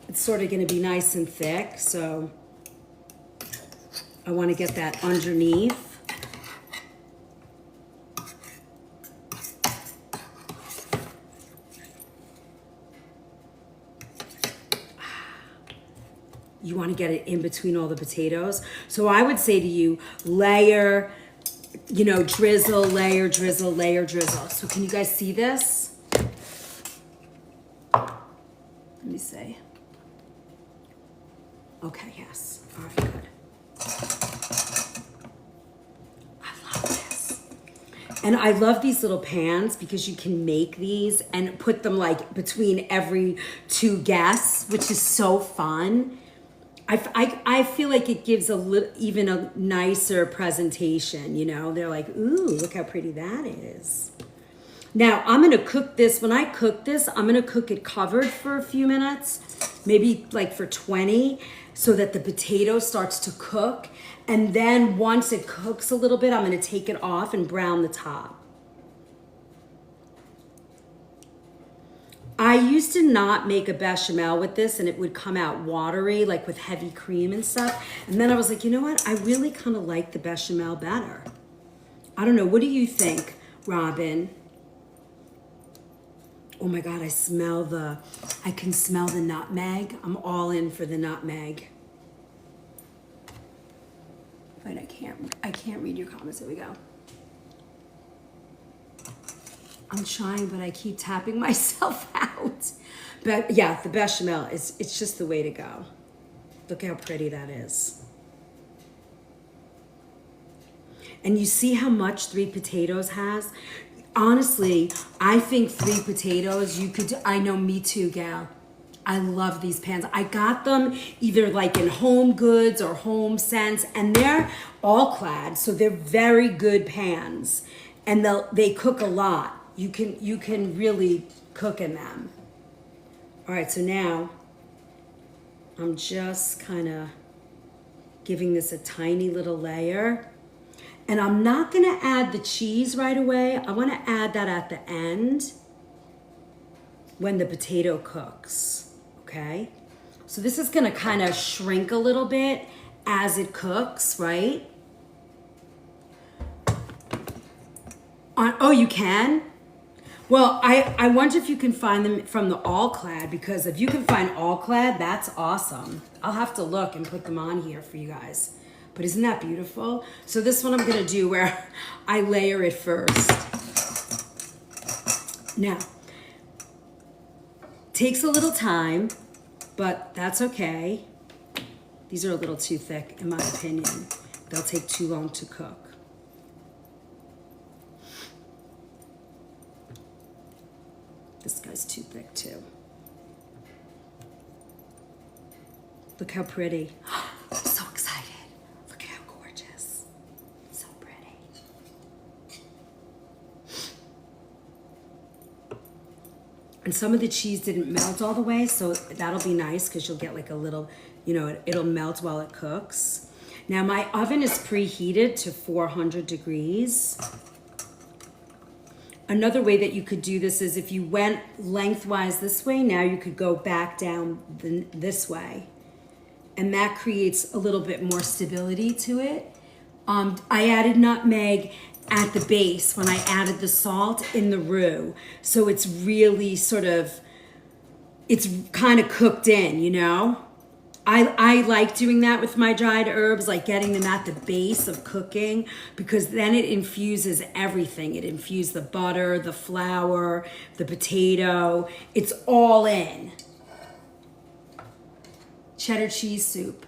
It's sort of going to be nice and thick, so I want to get that underneath. You want to get it in between all the potatoes. So I would say to you, layer, you know, drizzle, layer, drizzle, layer, drizzle. So can you guys see this? Let me see. Okay, yes. All right, good. I love this. And I love these little pans because you can make these and put them like between every two guests, which is so fun. I feel like it gives even a nicer presentation, you know? They're like, ooh, look how pretty that is. Now, I'm gonna cook this. When I cook this, I'm gonna cook it covered for a few minutes, maybe like for 20, so that the potato starts to cook. And then once it cooks a little bit, I'm gonna take it off and brown the top. I used to not make a bechamel with this and it would come out watery, like with heavy cream and stuff. And then I was like, you know what? I really kind of like the bechamel better. I don't know. What do you think, Robin? Oh my God, I can smell the nutmeg. I'm all in for the nutmeg. Wait, I can't read your comments. Here we go. I'm trying, but I keep tapping myself out. But yeah, the bechamel it's just the way to go. Look how pretty that is. And you see how much 3 potatoes has? Honestly, I think 3 potatoes, I know, me too, gal. I love these pans. I got them either like in Home Goods or Home Sense, and they're all clad, so they're very good pans. And they cook a lot. You can really cook in them. All right, so now I'm just kind of giving this a tiny little layer. And I'm not gonna add the cheese right away. I wanna add that at the end when the potato cooks, okay? So this is gonna kind of shrink a little bit as it cooks, right? Oh, you can? Well, I wonder if you can find them from the all-clad, because if you can find all-clad, that's awesome. I'll have to look and put them on here for you guys. But isn't that beautiful? So this one I'm gonna do where I layer it first. Now, takes a little time, but that's okay. These are a little too thick, in my opinion. They'll take too long to cook. This guy's too thick too. Look how pretty. I'm so excited. Look at how gorgeous. So pretty. And some of the cheese didn't melt all the way, so that'll be nice because you'll get like a little, you know, it'll melt while it cooks. Now my oven is preheated to 400 degrees. Another way that you could do this is if you went lengthwise this way, now you could go back down this way. And that creates a little bit more stability to it. I added nutmeg at the base when I added the salt in the roux. So it's really it's kind of cooked in, you know? I like doing that with my dried herbs, like getting them at the base of cooking, because then it infuses everything. It infused the butter, the flour, the potato. It's all in. Cheddar cheese soup.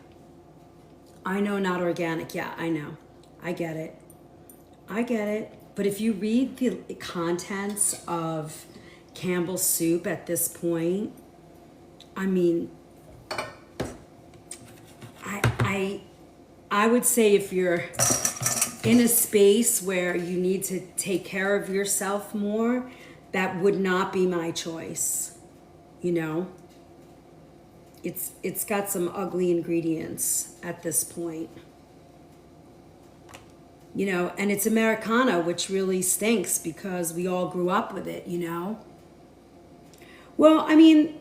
I know, not organic. Yeah, I know. I get it. I get it. But if you read the contents of Campbell's soup at this point, I mean, I would say if you're in a space where you need to take care of yourself more, that would not be my choice. You know, it's got some ugly ingredients at this point. You know, and it's Americana, which really stinks because we all grew up with it, you know. Well, I mean,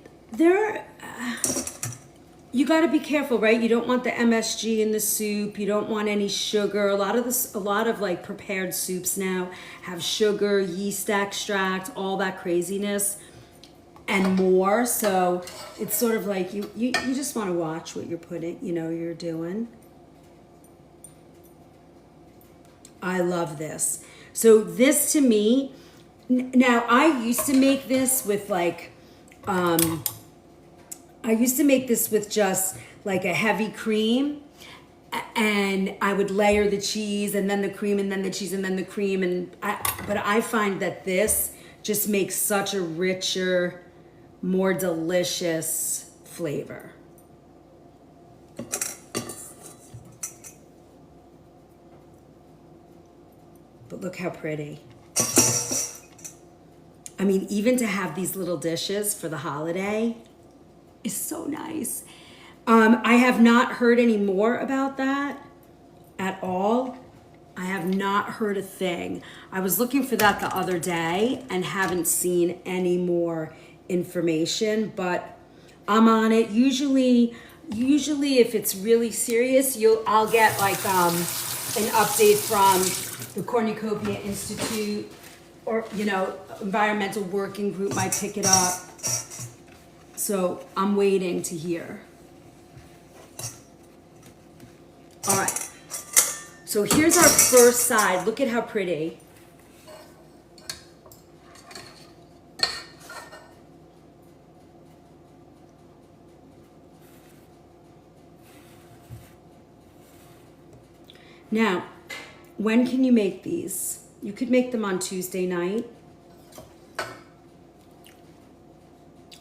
you got to be careful, right? You don't want the MSG in the soup. You don't want any sugar. A lot of like prepared soups now have sugar, yeast extract, all that craziness and more. So it's sort of like you just want to watch what you're putting, you know, you're doing. I love this. So this to me, now I used to make this with like, I used to make this with just like a heavy cream, and I would layer the cheese and then the cream and then the cheese and then the cream. But I find that this just makes such a richer, more delicious flavor. But look how pretty. I mean, even to have these little dishes for the holiday is so nice. I have not heard any more about that at all. I have not heard a thing. I was looking for that the other day and haven't seen any more information, but I'm on it. Usually if it's really serious, I'll get like an update from the Cornucopia Institute, or, you know, Environmental Working Group might pick it up. So I'm waiting to hear. All right. So here's our first side. Look at how pretty. Now, when can you make these? You could make them on Tuesday night.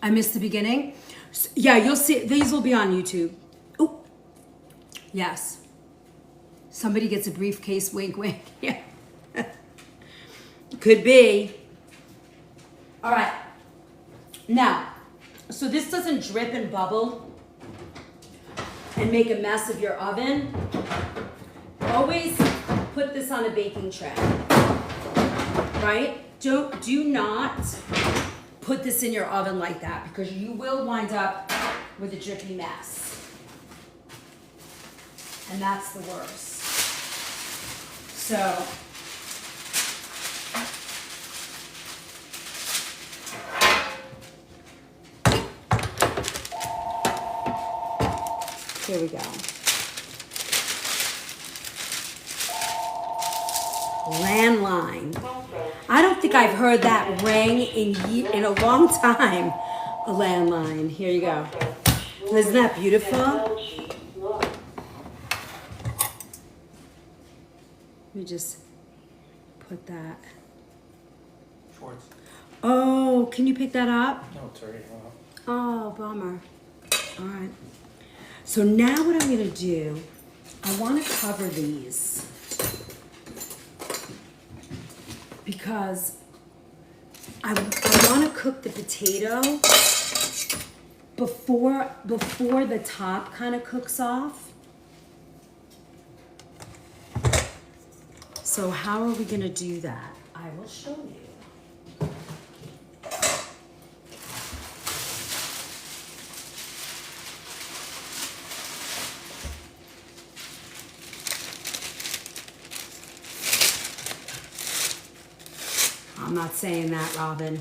I missed the beginning. Yeah, you'll see. These will be on YouTube. Oh, yes. Somebody gets a briefcase, wink, wink. Yeah. Could be. All right. Now, so this doesn't drip and bubble and make a mess of your oven. Always put this on a baking tray, right? Do not put this in your oven like that, because you will wind up with a drippy mess. And that's the worst. So, here we go. Landline. I don't think I've heard that ring in a long time. A landline. Here you go. Isn't that beautiful? Let me just put that. Schwartz. Oh, can you pick that up? No, it's already off. Oh, bummer. All right. So now what I'm going to do, I want to cover these, because I want to cook the potato before the top kind of cooks off. So how are we going to do that? I will show you. I'm not saying that, Robin.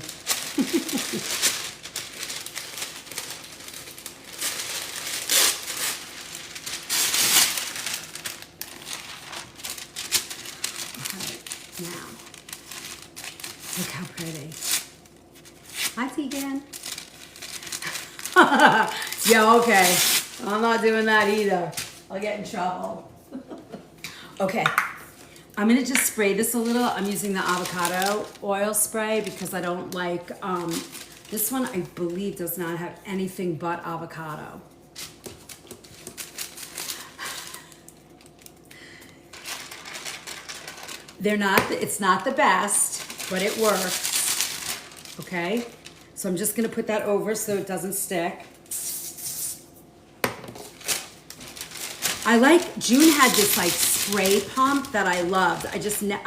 pretty. Hi, Tegan. Yeah, okay. I'm not doing that either. I'll get in trouble. Okay. I'm gonna just spray this a little. I'm using the avocado oil spray because I don't like, this one I believe does not have anything but avocado. It's not the best, but it works. Okay? So I'm just gonna put that over so it doesn't stick. June had this like spray pump that I loved. I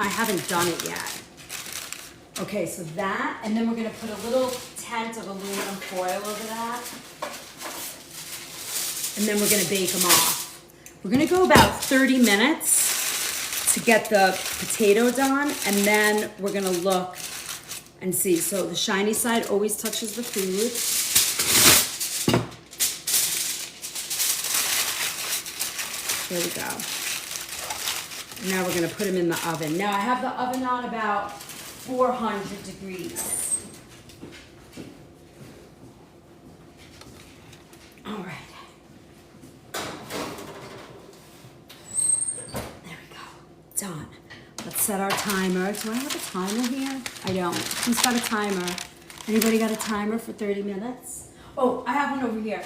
haven't done it yet. Okay, so that, and then we're gonna put a little tent of aluminum foil over that. And then we're gonna bake them off. We're gonna go about 30 minutes to get the potato done, and then we're gonna look and see. So the shiny side always touches the food. There we go. Now we're gonna put them in the oven. Now I have the oven on about 400 degrees. All right. There we go. Done. Let's set our timer. Do I have a timer here? I don't. Who's got a timer? Anybody got a timer for 30 minutes? Oh, I have one over here.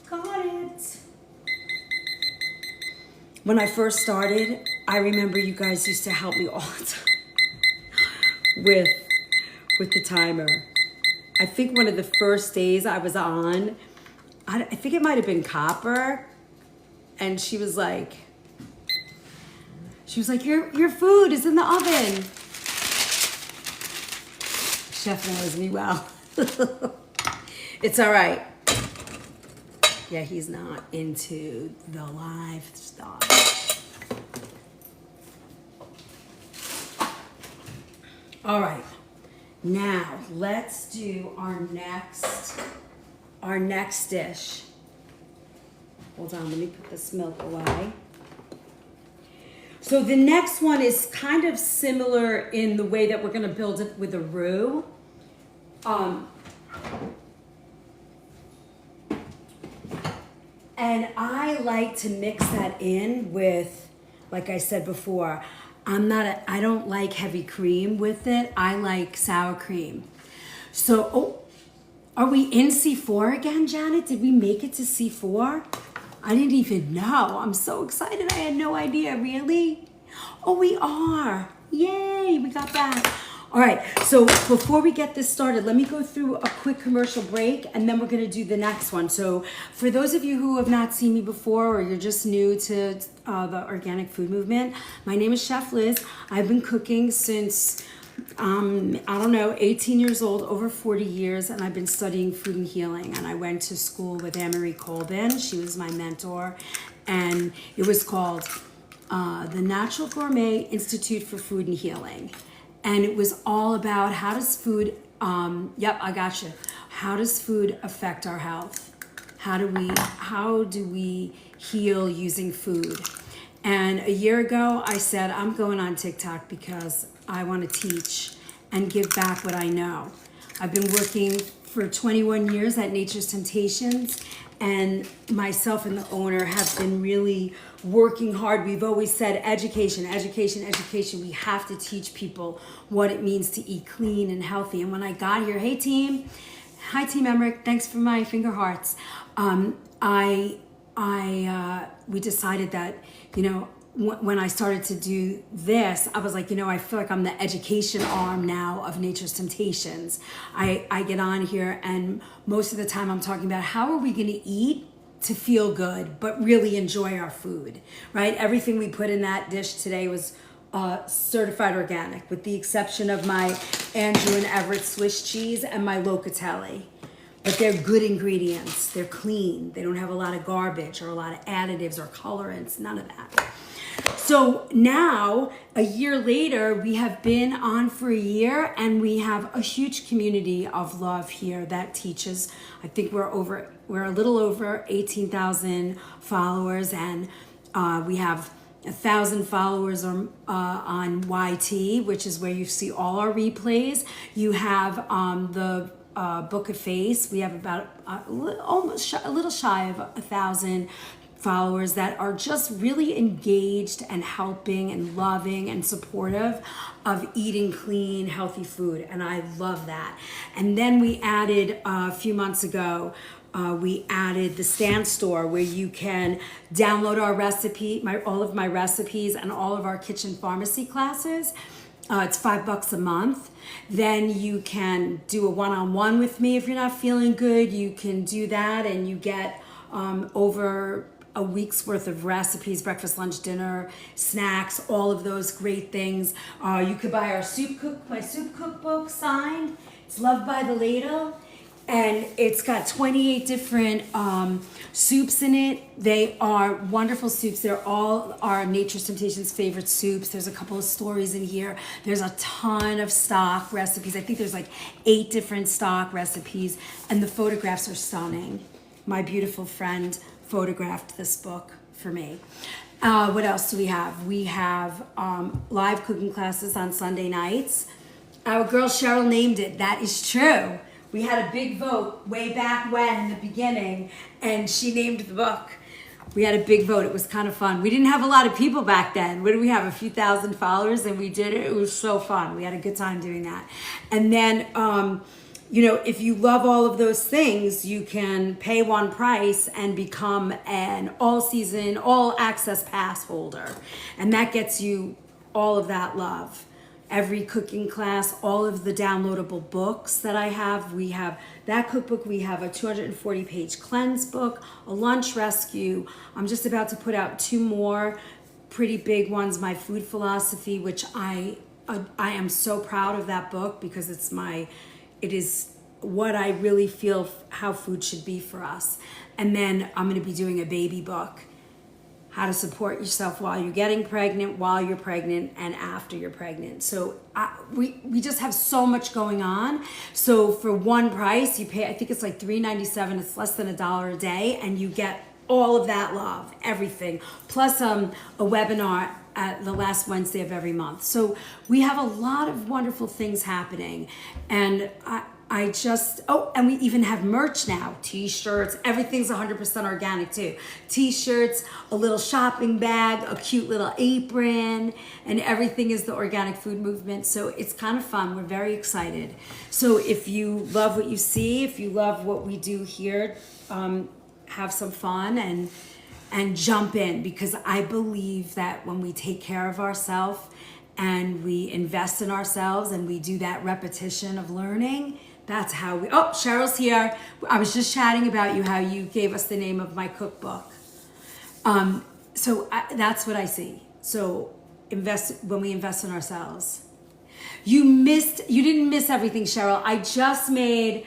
Got it. When I first started, I remember you guys used to help me all the time with the timer. I think one of the first days I was on, I think it might have been Copper, and she was like, your food is in the oven. Chef knows me well. It's all right. Yeah, he's not into the live stuff. All right, now let's do our next dish. Hold on, let me put this milk away. So the next one is kind of similar in the way that we're gonna build it with a roux. And I like to mix that in with, like I said before, I don't like heavy cream with it. I like sour cream. So, are we in C4 again, Janet? Did we make it to C4? I didn't even know. I'm so excited. I had no idea. Really? Oh, we are. Yay, we got that. All right, so before we get this started, let me go through a quick commercial break, and then we're gonna do the next one. So for those of you who have not seen me before, or you're just new to the organic food movement, my name is Chef Liz. I've been cooking since, 18 years old, over 40 years, and I've been studying food and healing. And I went to school with Anne-Marie Colbin. She was my mentor, and it was called the Natural Gourmet Institute for Food and Healing. And it was all about how does food, I got you. How does food affect our health? How do we heal using food? And a year ago, I said, I'm going on TikTok because I want to teach and give back what I know. I've been working for 21 years at Nature's Temptations, and myself and the owner have been really working hard. We've always said education, education, education. We have to teach people what it means to eat clean and healthy. And when I got here, hey team, hi Team Emmerich, thanks for my finger hearts. We decided that, when I started to do this, I was like, I feel like I'm the education arm now of Nature's Temptations. I get on here, and most of the time I'm talking about how are we going to eat to feel good, but really enjoy our food, right? Everything we put in that dish today was certified organic, with the exception of my Andrew and Everett Swiss cheese and my locatelli. But they're good ingredients. They're clean. They don't have a lot of garbage or a lot of additives or colorants, none of that. So now, a year later, we have been on for a year, and we have a huge community of love here that teaches. I think we're a little over 18,000 followers, and we have 1,000 followers on YT, which is where you see all our replays. You have the Book of Face. We have about almost a little shy of 1,000 followers that are just really engaged and helping and loving and supportive of eating clean, healthy food. And I love that. And then we added a few months ago, we added the Stand Store where you can download our recipe, all of my recipes and all of our kitchen pharmacy classes. It's $5 a month. Then you can do a one-on-one with me if you're not feeling good. You can do that, and you get over a week's worth of recipes, breakfast, lunch, dinner, snacks, all of those great things. You could buy my soup cookbook signed. It's Loved by the Ladle. And it's got 28 different soups in it. They are wonderful soups. They're all our Nature's Temptations favorite soups. There's a couple of stories in here. There's a ton of stock recipes. I think there's like 8 different stock recipes, and the photographs are stunning. My beautiful friend photographed this book for me. What else do we have? We have live cooking classes on Sunday nights. Our girl Cheryl named it. That is true. We had a big vote way back when in the beginning, and she named the book. We had a big vote. It was kind of fun. We didn't have a lot of people back then. What did we have? A few thousand followers, and we did it. It was so fun. We had a good time doing that. And then, if you love all of those things, you can pay one price and become an all-season, all-access pass holder. And that gets you all of that love. Every cooking class, all of the downloadable books that I have. We have that cookbook. We have a 240-page cleanse book, a lunch rescue. I'm just about to put out 2 more pretty big ones. My food philosophy, which I am so proud of that book because it is what I really feel how food should be for us. And then I'm going to be doing a baby book. How to support yourself while you're getting pregnant, while you're pregnant, and after you're pregnant. So we just have so much going on. So for one price, you pay, I think it's like $3.97. It's less than $1 a day, and you get all of that love, everything. Plus a webinar at the last Wednesday of every month. So we have a lot of wonderful things happening. And and we even have merch now, t-shirts, everything's 100% organic too. T-shirts, a little shopping bag, a cute little apron, and everything is the organic food movement. So it's kind of fun. We're very excited. So if you love what you see, if you love what we do here, have some fun and jump in, because I believe that when we take care of ourselves and we invest in ourselves and we do that repetition of learning, that's how we, Cheryl's here. I was just chatting about you, how you gave us the name of my cookbook. That's what I see. So when we invest in ourselves. You didn't miss everything, Cheryl. I just made,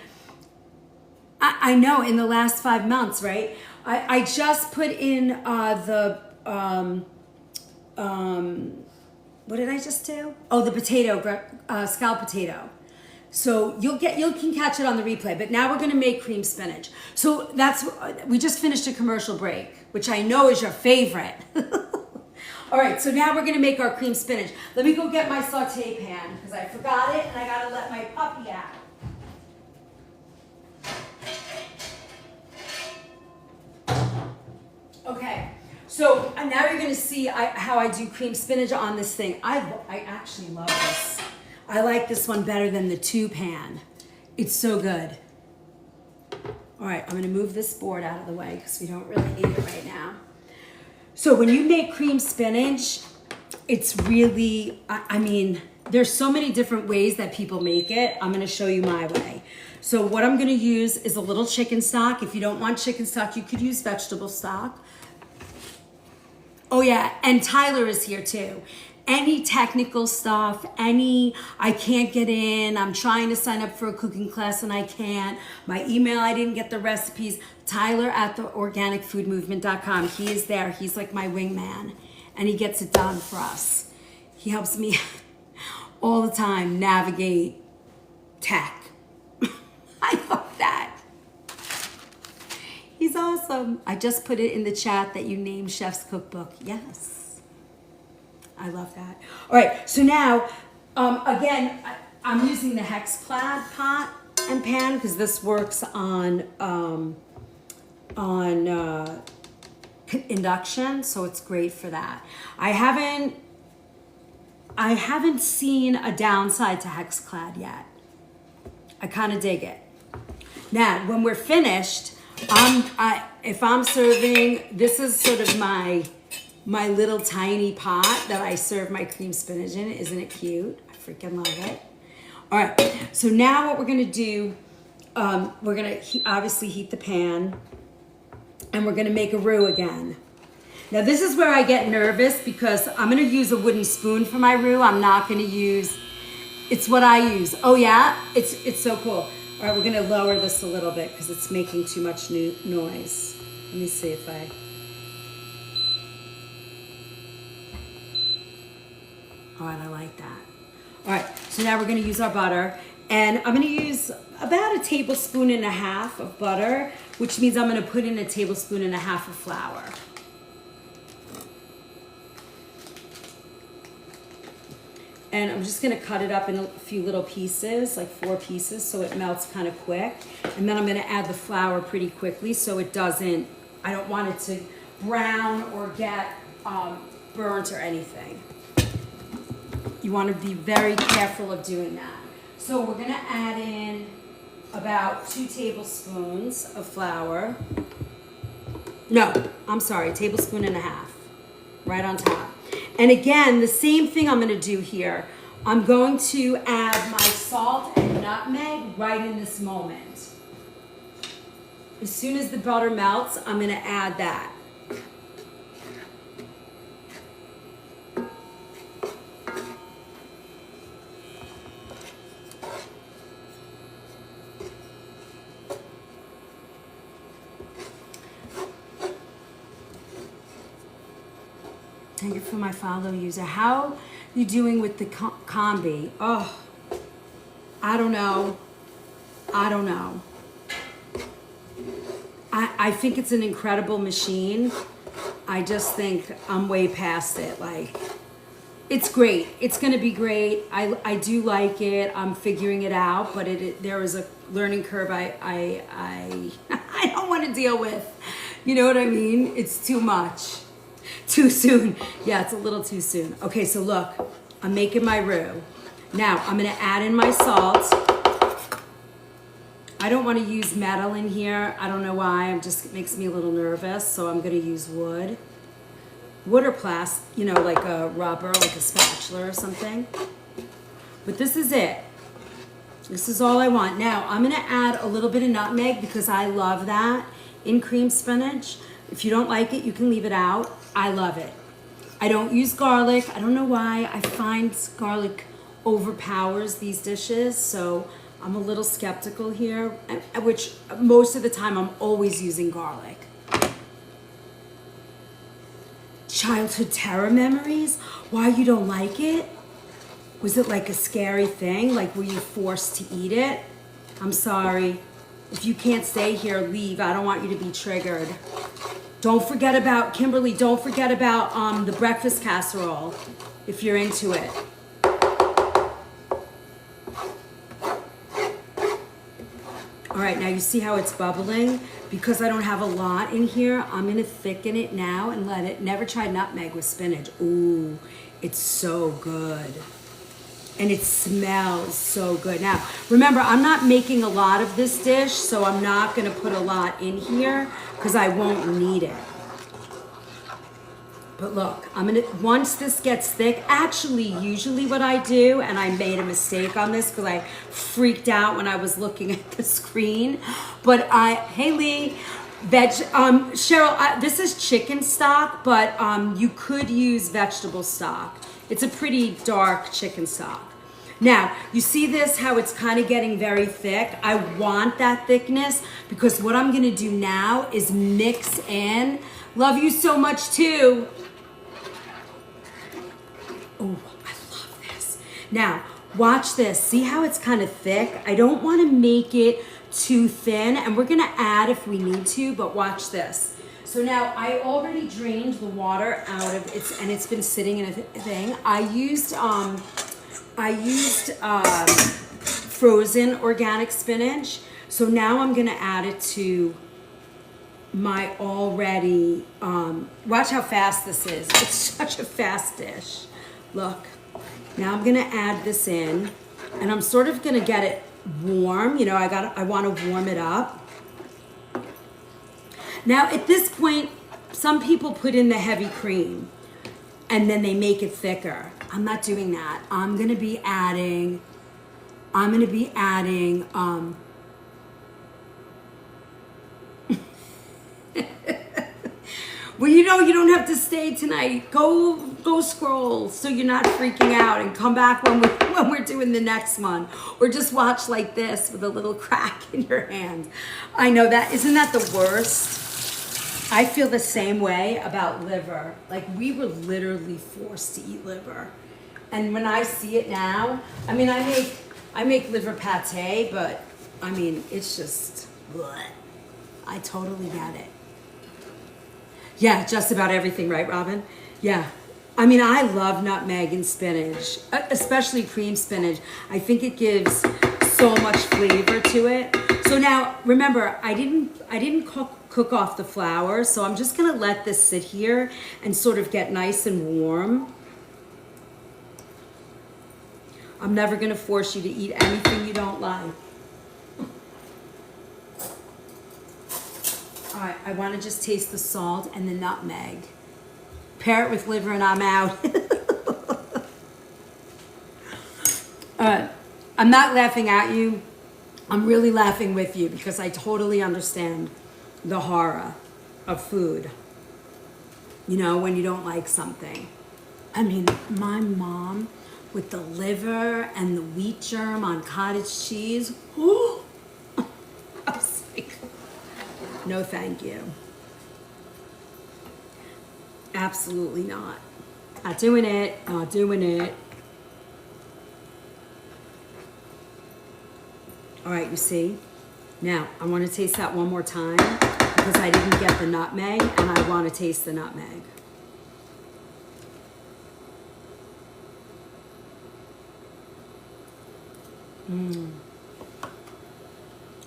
I know in the last 5 months, right? I just put in what did I just do? Oh, the potato, scalloped potato. So you can catch it on the replay, but now we're going to make cream spinach. So we just finished a commercial break, which I know is your favorite. All right, so now we're going to make our cream spinach. Let me go get my saute pan because I forgot it and I got to let my puppy out. Okay, so now you're going to see how I do cream spinach on this thing. I actually love this. I like this one better than the 2-pan. It's so good. All right, I'm gonna move this board out of the way because we don't really need it right now. So when you make cream spinach, it's really, there's so many different ways that people make it. I'm gonna show you my way. So what I'm gonna use is a little chicken stock. If you don't want chicken stock, you could use vegetable stock. Oh yeah, and Tyler is here too. Any technical stuff, I can't get in, I'm trying to sign up for a cooking class and I can't. My email, I didn't get the recipes. Tyler at theorganicfoodmovement.com. He is there. He's like my wingman and he gets it done for us. He helps me all the time navigate tech. I love that. He's awesome. I just put it in the chat that you named Chef's Cookbook. Yes. I love that. All right, so now, again, I'm using the hex plaid pot and pan because this works on induction, so it's great for that. I haven't seen a downside to hexclad yet. I kind of dig it. Now, when we're finished, if I'm serving, this is sort of my little tiny pot that I serve my cream spinach in. Isn't it cute? I freaking love it. All right, so now what we're gonna do, we're gonna obviously heat the pan, and we're gonna make a roux again. Now this is where I get nervous because I'm gonna use a wooden spoon for my roux. I'm not gonna use, it's what I use. Oh yeah, it's so cool. All right, we're gonna lower this a little bit because it's making too much noise. Let me see if I, all right, I like that. All right, so now we're gonna use our butter, and I'm gonna use about 1.5 tablespoons of butter, which means I'm gonna put in 1.5 tablespoons of flour. And I'm just gonna cut it up in a few little pieces, like 4 pieces, so it melts kind of quick. And then I'm gonna add the flour pretty quickly so it doesn't, I don't want it to brown or get burnt or anything. You wanna be very careful of doing that. So we're gonna add in about 2 tablespoons of flour. No, I'm sorry, 1.5 tablespoons, right on top. And again, the same thing I'm gonna do here. I'm going to add my salt and nutmeg right in this moment. As soon as the butter melts, I'm gonna add that. Thank you for my follow user. How you doing with the combi? Oh, I don't know. I think it's an incredible machine. I just think I'm way past it. Like, it's great. It's gonna be great. I do like it. I'm figuring it out, but there is a learning curve I don't want to deal with. You know what I mean? It's too much. Too soon. Yeah, it's a little too soon. Okay, so look, I'm making my roux. Now, I'm gonna add in my salt. I don't wanna use metal in here. I don't know why, it makes me a little nervous, so I'm gonna use wood. Wood or plastic, you know, like a rubber, like a spatula or something. But this is it. This is all I want. Now, I'm gonna add a little bit of nutmeg because I love that in cream spinach. If you don't like it, you can leave it out. I love it. I don't use garlic. I don't know why. I find garlic overpowers these dishes, so I'm a little skeptical here, which most of the time I'm always using garlic. Childhood terror memories? Why you don't like it? Was it like a scary thing? Like, were you forced to eat it? I'm sorry. If you can't stay here, leave. I don't want you to be triggered. Don't forget about, Kimberly, don't forget about the breakfast casserole, if you're into it. All right, now you see how it's bubbling? Because I don't have a lot in here, I'm gonna thicken it now and let it, never tried nutmeg with spinach. Ooh, it's so good. And it smells so good. Now, remember, I'm not making a lot of this dish, so I'm not gonna put a lot in here because I won't need it. But look, once this gets thick, actually, usually what I do, and I made a mistake on this because I freaked out when I was looking at the screen, but hey Lee, Cheryl, this is chicken stock, but you could use vegetable stock. It's a pretty dark chicken stock. Now, you see this, how it's kind of getting very thick? I want that thickness because what I'm gonna do now is mix in. Love you so much too. Oh, I love this. Now, watch this. See how it's kind of thick? I don't wanna make it too thin, and we're gonna add if we need to, but watch this. So now I already drained the water out of it, and it's been sitting in a thing. I used frozen organic spinach. So now I'm gonna add it to my already, watch how fast this is. It's such a fast dish. Look, now I'm gonna add this in, and I'm sort of gonna get it warm. You know, I wanna warm it up. Now at this point, some people put in the heavy cream and then they make it thicker. I'm not doing that. I'm gonna be adding, well, you know, you don't have to stay tonight. Go scroll so you're not freaking out, and come back when we're doing the next one, or just watch like this with a little crack in your hand. I know that, isn't that the worst? I feel the same way about liver. Like, we were literally forced to eat liver, and when I see it now, I mean, I make liver pate, but I mean, it's just, bleh. I totally get it. Yeah, just about everything, right, Robin? Yeah. I mean, I love nutmeg and spinach, especially cream spinach. I think it gives so much flavor to it. So now, remember, I didn't cook off the flour, so I'm just gonna let this sit here and sort of get nice and warm. I'm never gonna force you to eat anything you don't like. All right, I wanna just taste the salt and the nutmeg. Pair it with liver and I'm out. All right, I'm not laughing at you. I'm really laughing with you because I totally understand the horror of food. You know, when you don't like something. I mean, my mom with the liver and the wheat germ on cottage cheese. Ooh. I was like, no thank you. Absolutely not. Not doing it, not doing it. All right, you see? Now, I want to taste that one more time because I didn't get the nutmeg, and I want to taste the nutmeg.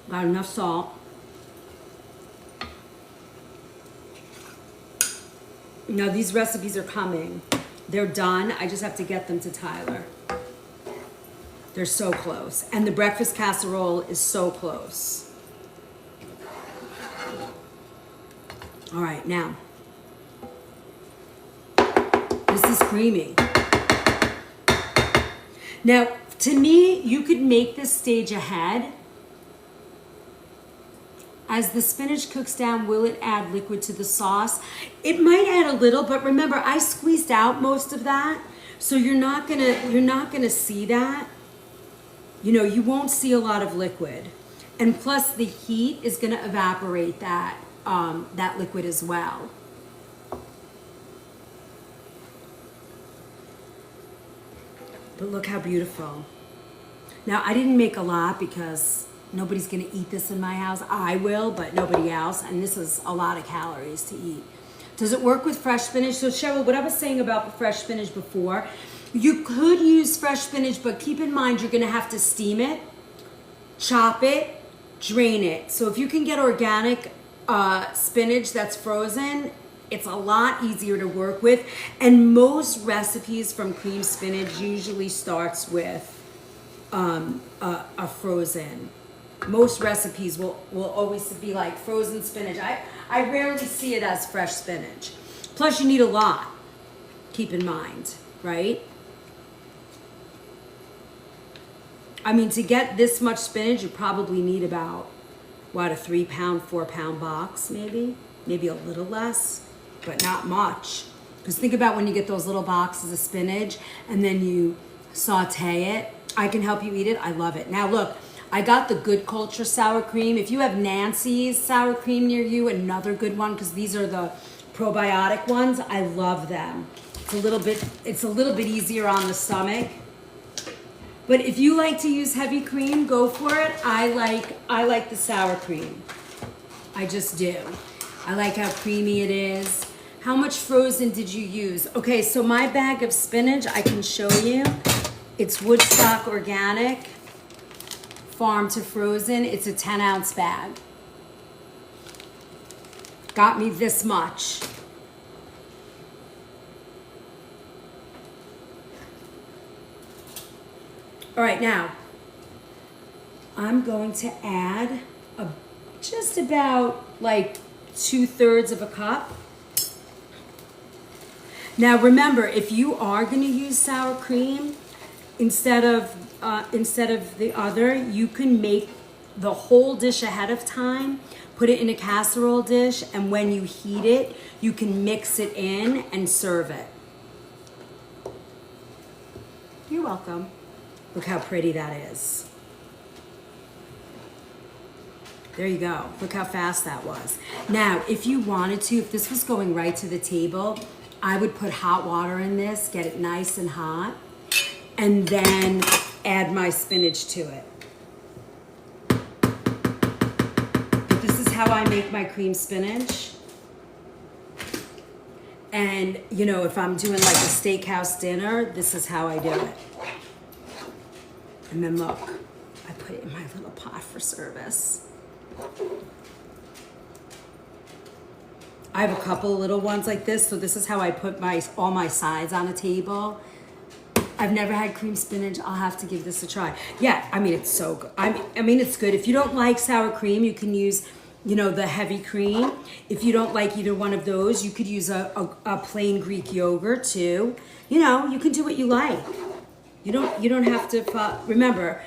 Got enough salt. Now, these recipes are coming. They're done. I just have to get them to Tyler. They're so close. And the breakfast casserole is so close. All right, now. This is creamy. Now, to me, you could make this stage ahead. As the spinach cooks down, will it add liquid to the sauce? It might add a little, but remember, I squeezed out most of that, so you're not gonna see that. You know, you won't see a lot of liquid, and plus the heat is gonna evaporate that that liquid as well. But look how beautiful. Now, I didn't make a lot because nobody's gonna eat this in my house. I will, but nobody else, and this is a lot of calories to eat. Does it work with fresh spinach? So Cheryl, what I was saying about the fresh spinach before, you could use fresh spinach, but keep in mind you're gonna have to steam it, chop it, drain it. So if you can get organic spinach that's frozen, it's a lot easier to work with. And most recipes from cream spinach usually starts with a frozen. Most recipes will always be like frozen spinach. I rarely see it as fresh spinach. Plus you need a lot, keep in mind, right? I mean, to get this much spinach, you probably need about, what, a 3-pound, 4-pound box, maybe a little less, but not much. Because think about when you get those little boxes of spinach and then you saute it. I can help you eat it. I love it. Now look, I got the Good Culture sour cream. If you have Nancy's sour cream near you, another good one, because these are the probiotic ones. I love them. It's a little bit easier on the stomach. But if you like to use heavy cream, go for it. I like the sour cream. I just do. I like how creamy it is. How much frozen did you use? Okay, so my bag of spinach, I can show you. It's Woodstock Organic, farm to frozen. It's a 10-ounce bag. Got me this much. All right, now, I'm going to add just about like 2/3 of a cup. Now remember, if you are going to use sour cream instead of the other, you can make the whole dish ahead of time, put it in a casserole dish, and when you heat it, you can mix it in and serve it. You're welcome. Look how pretty that is. There you go. Look how fast that was. Now, if you wanted to, if this was going right to the table, I would put hot water in this, get it nice and hot, and then add my spinach to it. But this is how I make my cream spinach. And, you know, if I'm doing like a steakhouse dinner, this is how I do it. And then look, I put it in my little pot for service. I have a couple of little ones like this, so this is how I put all my sides on a table. I've never had cream spinach. I'll have to give this a try. Yeah, I mean, it's so good. I mean, it's good. If you don't like sour cream, you can use, you know, the heavy cream. If you don't like either one of those, you could use a plain Greek yogurt too. You know, you can do what you like. You don't have to, remember,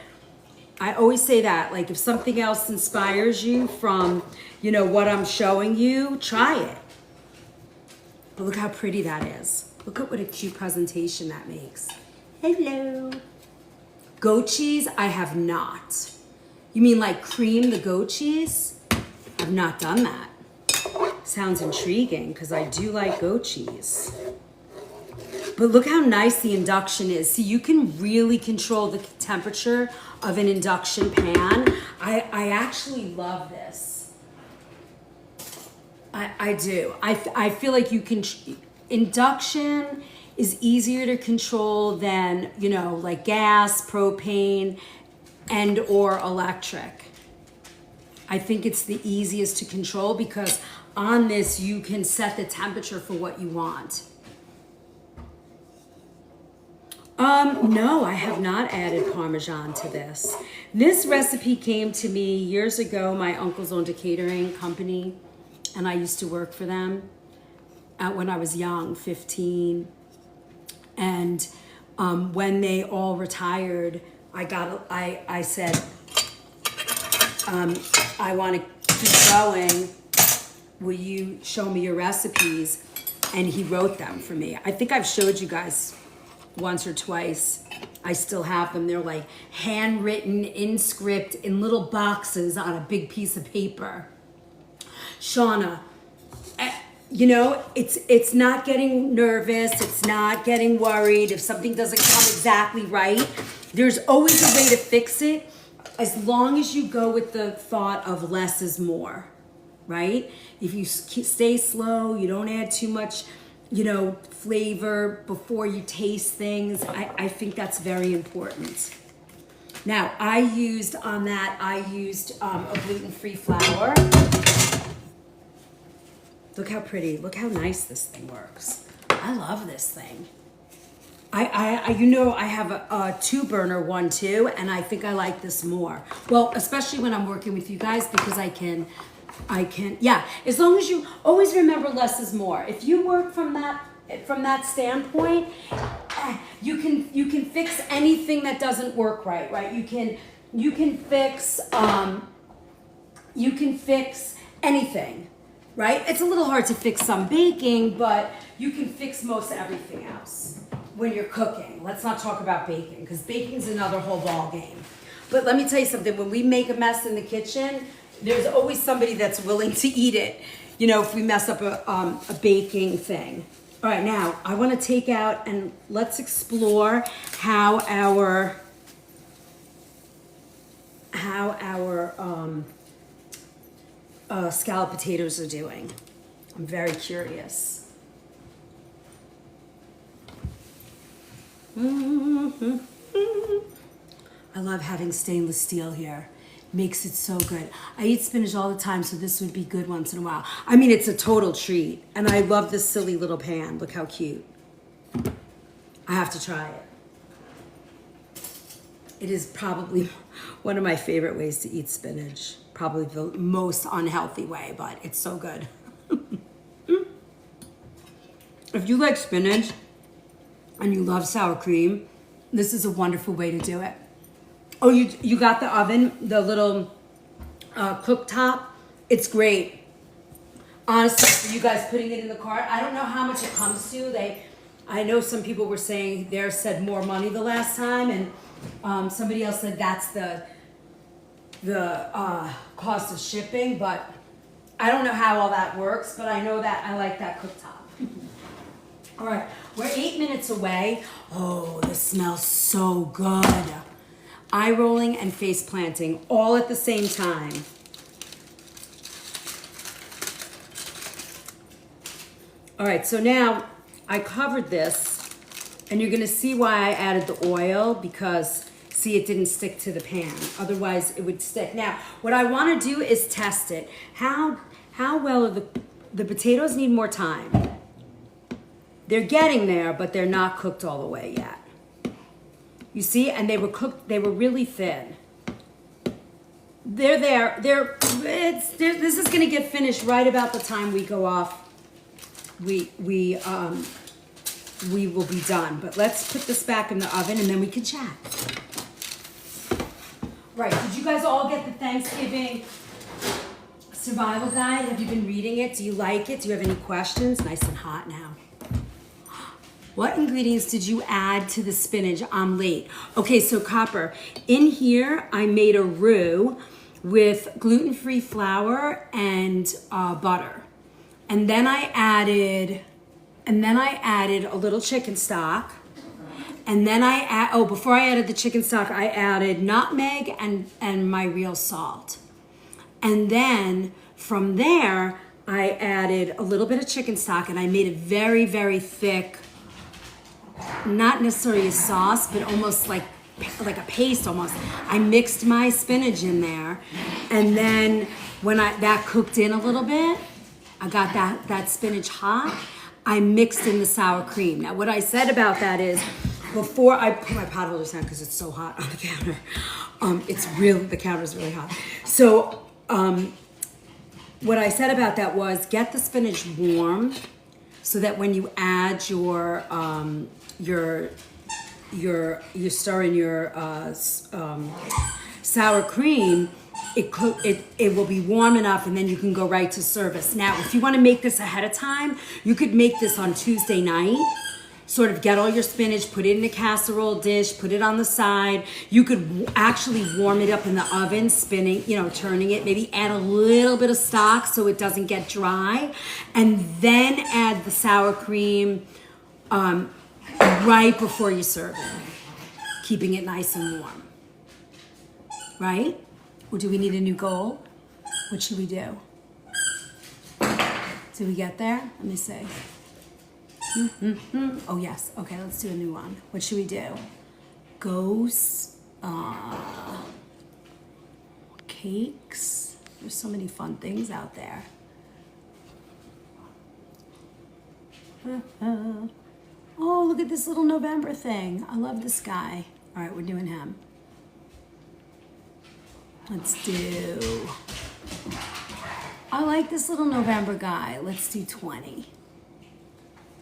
I always say that, like, if something else inspires you from, you know, what I'm showing you, try it. But look how pretty that is. Look at what a cute presentation that makes. Hello. Goat cheese, I have not. You mean like cream the goat cheese? I've not done that. Sounds intriguing, because I do like goat cheese. But look how nice the induction is. See, you can really control the temperature of an induction pan. I actually love this. I do. I feel like you can, induction is easier to control than, you know, like gas, propane, and or electric. I think it's the easiest to control because on this you can set the temperature for what you want. No, I have not added Parmesan to this. This recipe came to me years ago. My uncles owned a catering company, and I used to work for them when I was young, 15. And when they all retired, I said, I want to keep going. Will you show me your recipes? And he wrote them for me. I think I've showed you guys once or twice. I still have them. They're like handwritten in script in little boxes on a big piece of paper. Shauna, you know, it's not getting nervous. It's not getting worried if something doesn't come exactly right. There's always a way to fix it as long as you go with the thought of less is more, right? If you stay slow, you don't add too much, you know, flavor before you taste things. I think that's very important. Now, I used a gluten-free flour. Look how pretty, look how nice this thing works. I love this thing. You know, I have a 2-burner one too, and I think I like this more. Well, especially when I'm working with you guys because I can, yeah, as long as you always remember less is more. If you work from that standpoint, you can fix anything that doesn't work right? You can fix anything, right? It's a little hard to fix some baking, but you can fix most everything else when you're cooking. Let's not talk about baking because baking's another whole ball game. But let me tell you something, when we make a mess in the kitchen, there's always somebody that's willing to eat it, you know, if we mess up a baking thing. All right, now I want to take out and let's explore how our scalloped potatoes are doing. I'm very curious. I love having stainless steel here. Makes it so good. I eat spinach all the time, so this would be good once in a while. I mean, it's a total treat. And I love this silly little pan. Look how cute. I have to try it. It is probably one of my favorite ways to eat spinach. Probably the most unhealthy way, but it's so good. If you like spinach and you love sour cream, this is a wonderful way to do it. Oh, you got the oven, the little cooktop. It's great. Honestly, for you guys putting it in the cart, I don't know how much it comes to. I know some people were saying theirs said more money the last time, and somebody else said that's the cost of shipping, but I don't know how all that works, but I know that I like that cooktop. All right, we're 8 minutes away. Oh, this smells so good. Eye rolling and face planting all at the same time. All right, so now I covered this, and you're gonna see why I added the oil, because see, it didn't stick to the pan. Otherwise it would stick. Now, what I wanna do is test it. How well are the potatoes need more time. They're getting there, but they're not cooked all the way yet. You see, and they were cooked, they were really thin. They're there. This is gonna get finished right about the time we go off. We will be done. But let's put this back in the oven and then we can chat. Right, did you guys all get the Thanksgiving survival guide? Have you been reading it? Do you like it? Do you have any questions? Nice and hot now. What ingredients did you add to the spinach? I'm late. Okay, so Copper, in here I made a roux with gluten-free flour and butter. And then I added a little chicken stock. And then before I added the chicken stock, I added nutmeg and my real salt. And then from there, I added a little bit of chicken stock, and I made it very, very thick. Not necessarily a sauce, but almost like a paste almost. I mixed my spinach in there, and then when that cooked in a little bit, I got that spinach hot, I mixed in the sour cream. Now what I said about that is, before I put my pot holders down because it's so hot on the counter, the counter's really hot. So what I said about that was, get the spinach warm so that when you add your stir in your sour cream, it will be warm enough, and then you can go right to service. Now, if you want to make this ahead of time, you could make this on Tuesday night. Sort of get all your spinach, put it in a casserole dish, put it on the side. You could actually warm it up in the oven, turning it, maybe add a little bit of stock so it doesn't get dry, and then add the sour cream right before you serve it, keeping it nice and warm. Right? Or do we need a new goal? What should we do? Did we get there? Let me see. Oh yes, okay, let's do a new one. What should we do? Ghosts, cakes. There's so many fun things out there. Oh, look at this little November thing. I love this guy. All right, we're doing him. Let's do, I like this little November guy. Let's do 20.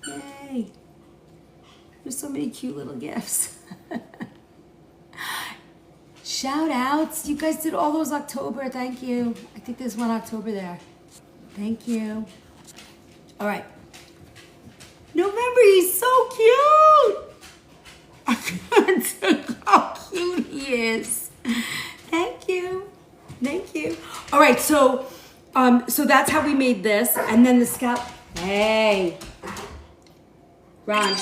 Yay. There's so many cute little gifts. Shout outs. You guys did all those October. Thank you. I think there's one October there. Thank you. All right. November, he's so cute. I can't take how cute he is. Thank you. Thank you. All right, so that's how we made this. And then the scalp. Hey. Ron,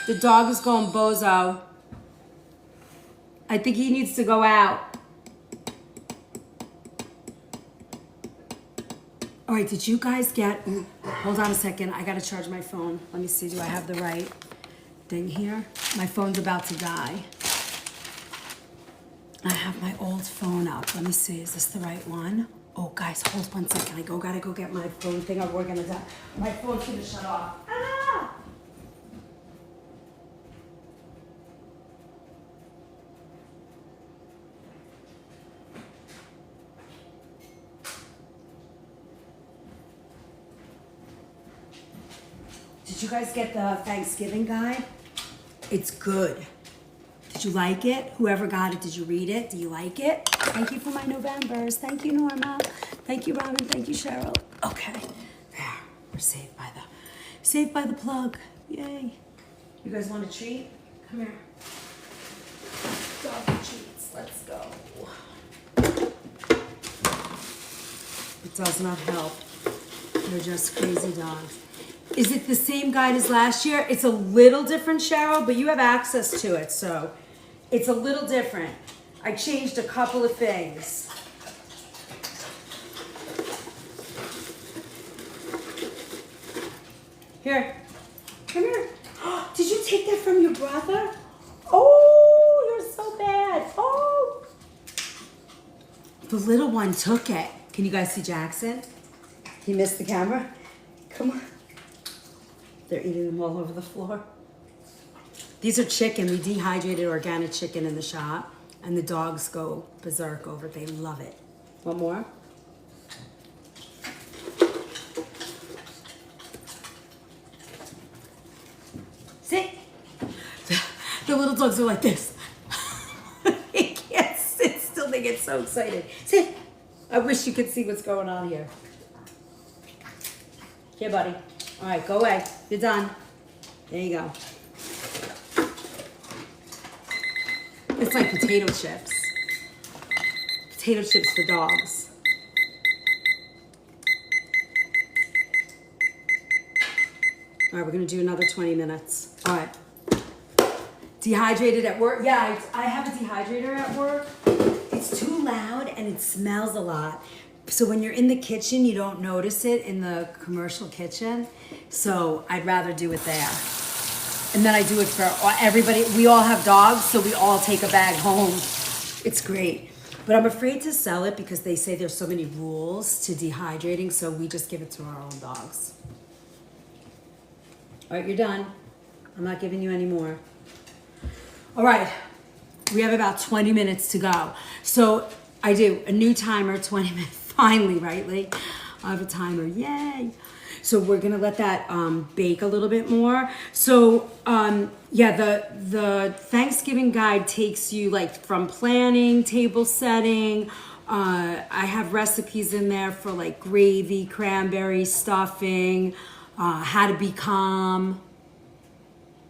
the dog is going bozo. I think he needs to go out. All right, did you guys get, hold on a second, I gotta charge my phone. Let me see, do I have the right thing here? My phone's about to die. I have my old phone up. Let me see, is this the right one? Oh, guys, hold 1 second. Gotta go get my phone thing, or we're gonna die. My phone's gonna shut off. Ah! Did you guys get the Thanksgiving guide? It's good. Did you like it? Whoever got it, did you read it? Do you like it? Thank you for my Novembers. Thank you, Norma. Thank you, Robin. Thank you, Cheryl. Okay. There. We're saved by the plug. Yay. You guys want a treat? Come here. Dog treats. Let's go. It does not help. They're just crazy dogs. Is it the same guide as last year? It's a little different, Cheryl, but you have access to it, so it's a little different. I changed a couple of things. Here, come here. Did you take that from your brother? Oh, you're so bad. Oh. The little one took it. Can you guys see Jackson? He missed the camera. Come on. They're eating them all over the floor. These are chicken. We dehydrated organic chicken in the shop, and the dogs go berserk over it. They love it. Want more? Sit. The little dogs are like this. They can't sit still. They get so excited. Sit. I wish you could see what's going on here. Here, buddy. All right, go away. You're done. There you go. It's like potato chips. Potato chips for dogs. All right, we're gonna do another 20 minutes. All right. Dehydrated at work? Yeah, I have a dehydrator at work. It's too loud and it smells a lot. So when you're in the kitchen, you don't notice it in the commercial kitchen. So I'd rather do it there. And then I do it for everybody. We all have dogs, so we all take a bag home. It's great. But I'm afraid to sell it because they say there's so many rules to dehydrating, so we just give it to our own dogs. All right, you're done. I'm not giving you any more. All right, we have about 20 minutes to go. So I do a new timer, 20 minutes. Finally, right, Lee? I have a timer, yay. So we're gonna let that bake a little bit more. So yeah, the Thanksgiving guide takes you like from planning, table setting. I have recipes in there for like gravy, cranberry stuffing, how to be calm,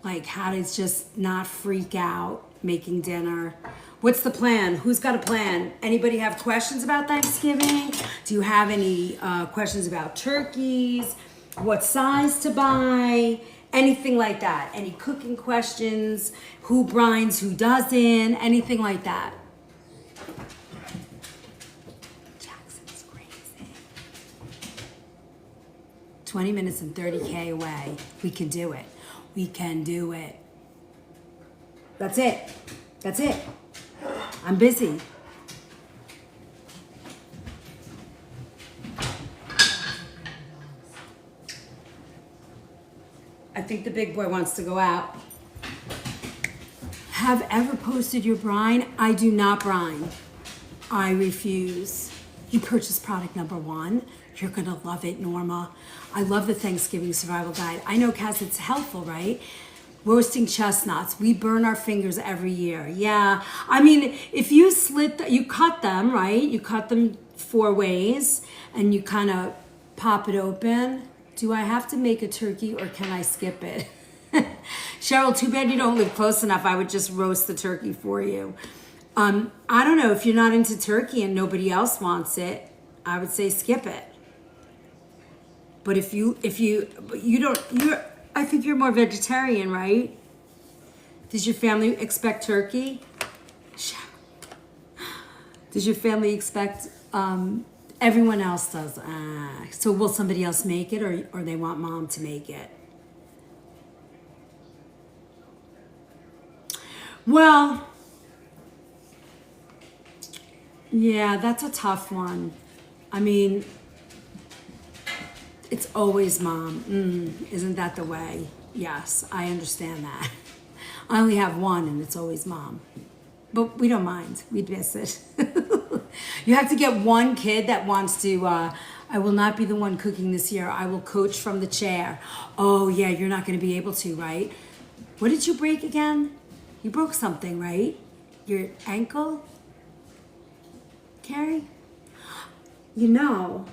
like how to just not freak out making dinner. What's the plan? Who's got a plan? Anybody have questions about Thanksgiving? Do you have any questions about turkeys? What size to buy? Anything like that? Any cooking questions? Who brines, who doesn't? Anything like that? Jackson's crazy. 20 minutes and 30K away. We can do it. We can do it. That's it. That's it. I'm busy. I think the big boy wants to go out. Have ever posted your brine? I do not brine. I refuse. You purchase product number 1. You're gonna love it, Norma. I love the Thanksgiving Survival Guide. I know, Cass, it's helpful, right? Roasting chestnuts. We burn our fingers every year. Yeah. I mean, if you you cut them, right? You cut them 4 ways and you kind of pop it open. Do I have to make a turkey or can I skip it? Cheryl, too bad you don't live close enough. I would just roast the turkey for you. I don't know, if you're not into turkey and nobody else wants it, I would say skip it. But if you don't, I think you're more vegetarian, right? Does your family expect turkey? Does your family expect Everyone else does. So will somebody else make it, or they want mom to make it? Well, yeah, that's a tough one. I mean, it's always mom. Isn't that the way? Yes, I understand that. I only have one, and it's always mom. But we don't mind. We'd miss it. You have to get one kid that wants to, I will not be the one cooking this year. I will coach from the chair. Oh, yeah, you're not going to be able to, right? What did you break again? You broke something, right? Your ankle? Carrie? You know,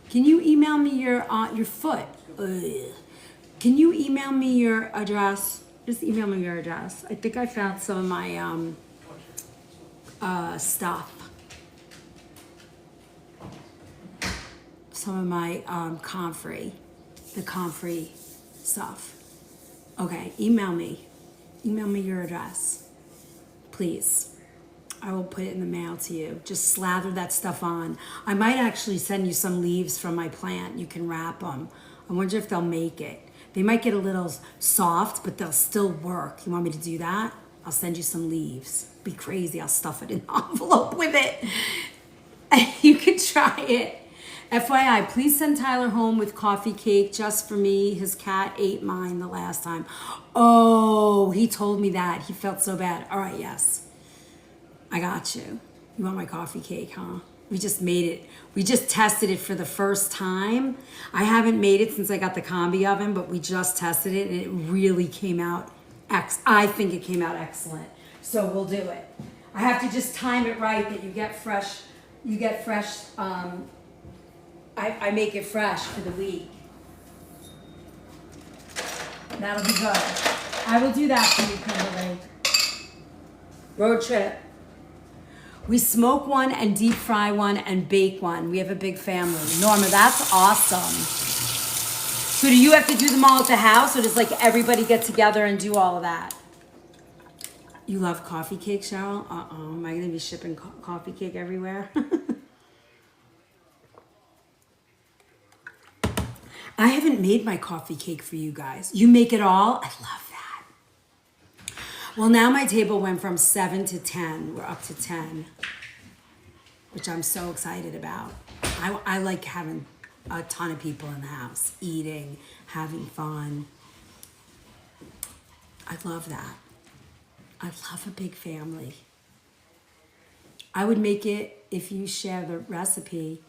can you email me your foot? Ugh. Can you email me your address? Just email me your address. I think I found some of my stuff. Some of my comfrey, the comfrey stuff. Okay, email me. Email me your address, please. I will put it in the mail to you. Just slather that stuff on. I might actually send you some leaves from my plant. You can wrap them. I wonder if they'll make it. They might get a little soft, but they'll still work. You want me to do that? I'll send you some leaves. Be crazy. I'll stuff it in an envelope with it. You can try it. FYI, please send Tyler home with coffee cake just for me. His cat ate mine the last time. Oh, he told me that. He felt so bad. All right, yes. I got you. You want my coffee cake, huh? We just made it. We just tested it for the first time. I haven't made it since I got the combi oven, but we just tested it and it really came out I think it came out excellent. So we'll do it. I have to just time it right that you get fresh, I make it fresh for the week. That'll be good. I will do that for you, Kimberly. Road trip. We smoke one and deep fry one and bake one. We have a big family. Norma, that's awesome. So do you have to do them all at the house, or does like everybody get together and do all of that? You love coffee cake, Cheryl? Uh-oh, am I gonna be shipping coffee cake everywhere? I haven't made my coffee cake for you guys. You make it all? I love that. Well, now my table went from 7 to 10. We're up to 10, which I'm so excited about. I like having a ton of people in the house, eating, having fun. I love that. I love a big family. I would make it if you share the recipe.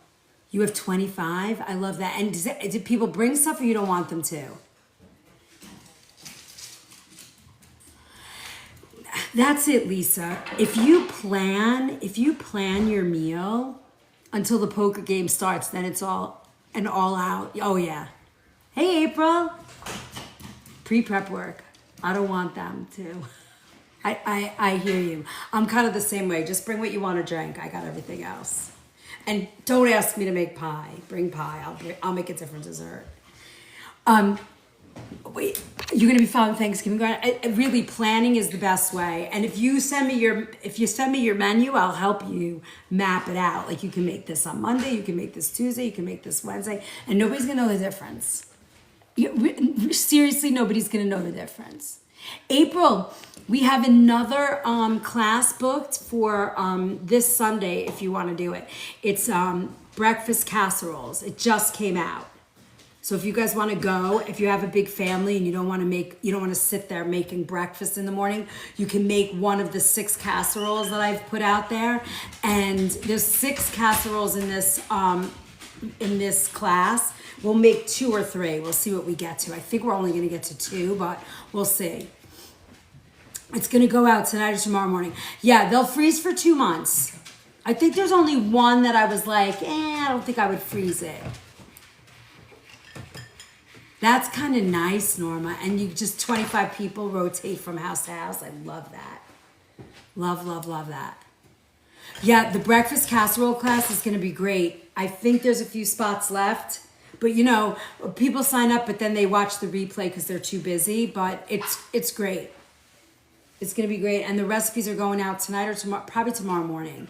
You have 25? I love that. And did people bring stuff or you don't want them to? That's it, Lisa. If you plan your meal until the poker game starts, then it's all out. Oh yeah. Hey, April. Pre-prep work. I don't want them to. I hear you. I'm kind of the same way. Just bring what you want to drink. I got everything else. And don't ask me to make pie. Bring pie. I'll make a different dessert. Wait, you're gonna be following Thanksgiving? Really, planning is the best way. And if you send me your menu, I'll help you map it out. Like you can make this on Monday, you can make this Tuesday, you can make this Wednesday, and nobody's gonna know the difference. Seriously, nobody's gonna know the difference. April, we have another class booked for this Sunday if you want to do it. It's breakfast casseroles. It just came out. So if you guys want to go, if you have a big family and you don't want to sit there making breakfast in the morning, you can make one of the 6 casseroles that I've put out there. And there's 6 casseroles in this class. We'll make 2 or 3. We'll see what we get to. I think we're only going to get to 2, but we'll see. It's going to go out tonight or tomorrow morning. Yeah, they'll freeze for 2 months. I think there's only one that I was like, I don't think I would freeze it. That's kind of nice, Norma. And you just 25 people rotate from house to house. I love that. Love, love, love that. Yeah, the breakfast casserole class is going to be great. I think there's a few spots left. But you know, people sign up, but then they watch the replay because they're too busy. But it's great. It's going to be great. And the recipes are going out tonight or tomorrow, probably tomorrow morning.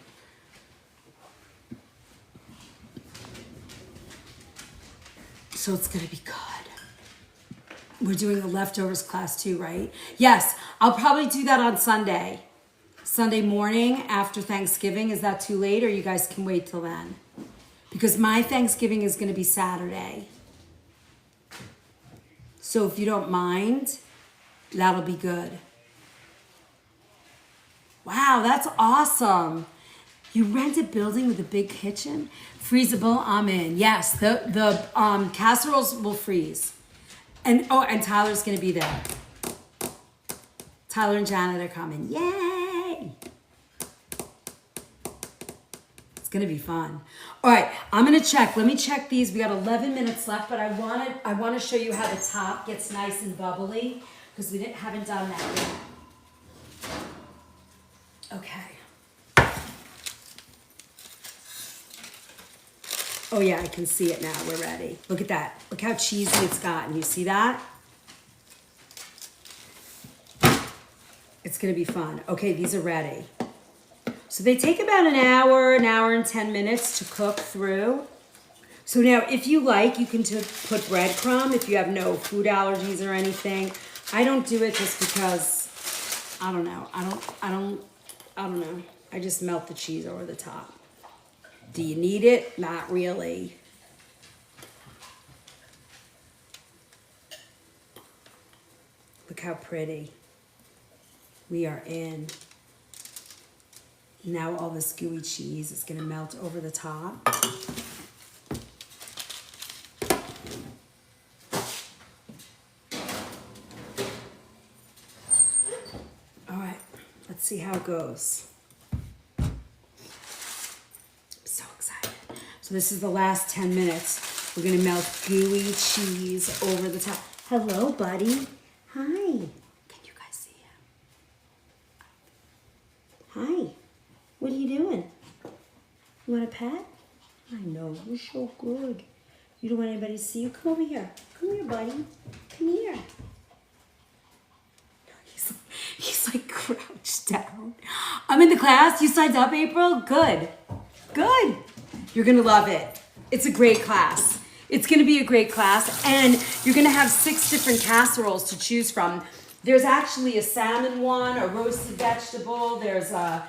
So it's gonna be good. We're doing the leftovers class too, right? Yes, I'll probably do that on Sunday. Sunday morning after Thanksgiving. Is that too late, or you guys can wait till then? Because my Thanksgiving is gonna be Saturday. So if you don't mind, that'll be good. Wow, that's awesome. You rent a building with a big kitchen? Freezable, I'm in. Yes, the casseroles will freeze. And Tyler's gonna be there. Tyler and Janet are coming. Yay! It's gonna be fun. All right, I'm gonna check. Let me check these. We got 11 minutes left, but I wanna show you how the top gets nice and bubbly because we haven't done that yet. Okay. Oh yeah, I can see it now. We're ready. Look at that. Look how cheesy it's gotten. You see that? It's gonna be fun. Okay, these are ready. So they take about an hour and 10 minutes to cook through. So now if you like, you can put breadcrumb if you have no food allergies or anything. I don't do it just because, I don't know. I don't know. I just melt the cheese over the top. Do you need it? Not really. Look how pretty. We are in. Now all this gooey cheese is gonna melt over the top. All right, let's see how it goes. So this is the last 10 minutes. We're gonna melt gooey cheese over the top. Hello, buddy. Hi. Can you guys see him? Hi. What are you doing? You want a pet? I know, you're so good. You don't want anybody to see you? Come over here. Come here, buddy. Come here. He's like crouched down. I'm in the class. You signed up, April? Good. Good. You're gonna love it. It's a great class. It's gonna be a great class, and you're gonna have 6 different casseroles to choose from. There's actually a salmon one, a roasted vegetable, there's an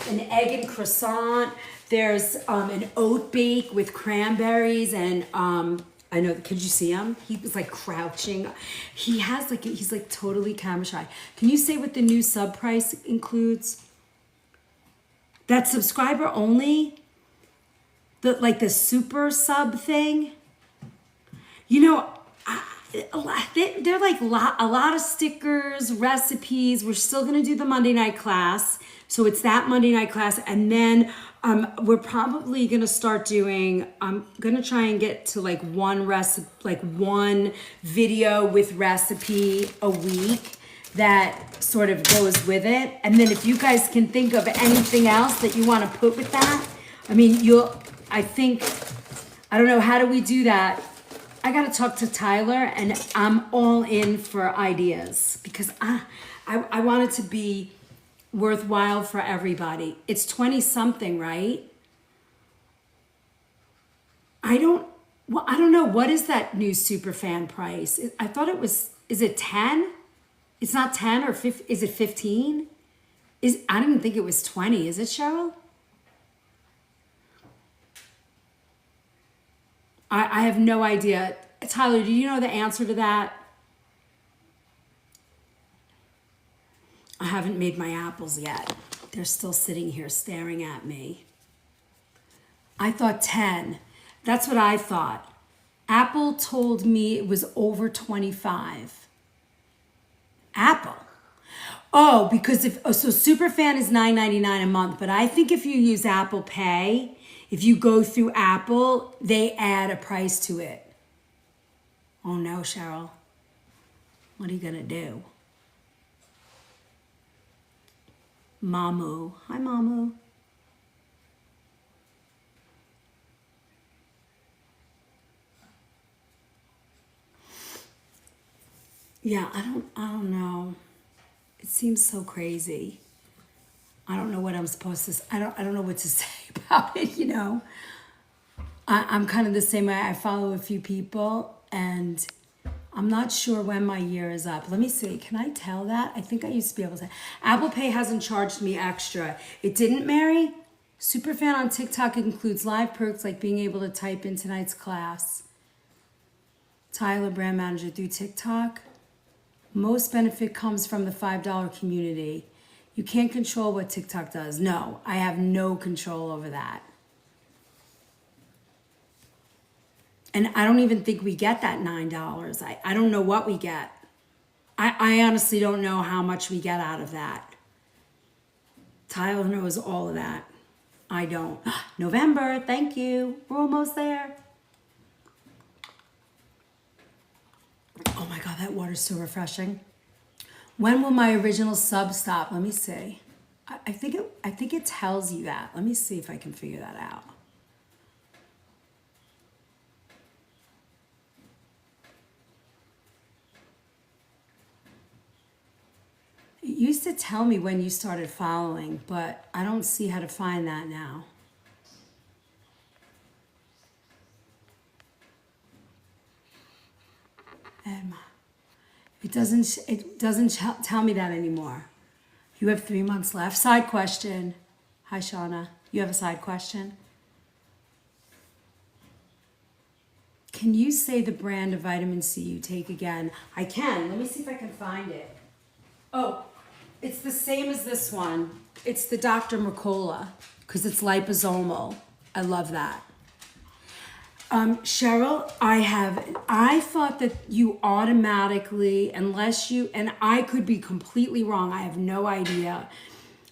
egg and croissant, there's an oat bake with cranberries, and I know, could you see him? He was like crouching. He's like totally camera shy. Can you say what the new sub price includes? That's subscriber only? The super sub thing, you know, they're like a lot of stickers, recipes. We're still gonna do the Monday night class, so it's that Monday night class, and then we're probably gonna start doing. I'm gonna try and get to like one video with recipe a week that sort of goes with it, and then if you guys can think of anything else that you want to put with that, I mean, I don't know, how do we do that? I gotta talk to Tyler, and I'm all in for ideas because I want it to be worthwhile for everybody. It's 20 something, right? I don't know, what is that new Superfan price? I thought it was, is it 10? It's not 10 or 15, is it 15? I didn't think it was 20, is it, Cheryl? I have no idea. Tyler, do you know the answer to that? I haven't made my apples yet. They're still sitting here staring at me. I thought 10. That's what I thought. Apple told me it was over 25. Apple. Oh, because so Superfan is $9.99 a month, but I think if you use Apple Pay, if you go through Apple, they add a price to it. Oh no, Cheryl. What are you gonna do? Mamu. Hi, Mamu. Yeah, I don't know. It seems so crazy. I don't know what I'm supposed to, I don't know what to say about it, you know. I'm kind of the same way. I follow a few people and I'm not sure when my year is up. Let me see. Can I tell that? I think I used to be able to. Apple Pay hasn't charged me extra. It didn't, Mary? Superfan on TikTok includes live perks like being able to type in tonight's class. Tyler, brand manager through TikTok. Most benefit comes from the $5 community. You can't control what TikTok does. No, I have no control over that. And I don't even think we get that $9. I don't know what we get. I honestly don't know how much we get out of that. Tyler knows all of that. I don't. November, thank you. We're almost there. Oh my God, that water's so refreshing. When will my original sub stop? Let me see. I think it tells you that. Let me see if I can figure that out. It used to tell me when you started following, but I don't see how to find that now. Emma. It doesn't tell me that anymore. You have 3 months left. Side question. Hi, Shauna. You have a side question? Can you say the brand of vitamin C you take again? I can. Let me see if I can find it. Oh, it's the same as this one. It's the Dr. Mercola because it's liposomal. I love that. Cheryl, I thought that you automatically, unless you, and I could be completely wrong, I have no idea,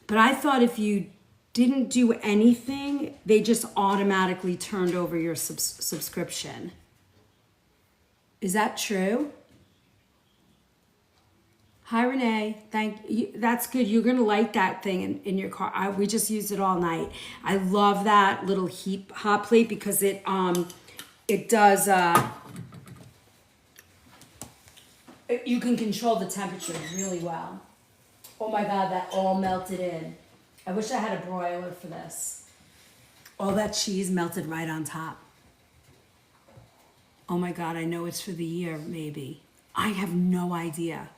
but I thought if you didn't do anything, they just automatically turned over your subscription. Is that true? Hi, Renee. Thank you. That's good. You're going to like that thing in your car. We just used it all night. I love that little hot plate because it does, you can control the temperature really well. Oh my God, that all melted in. I wish I had a broiler for this. All that cheese melted right on top. Oh my God, I know it's for the year, maybe. I have no idea.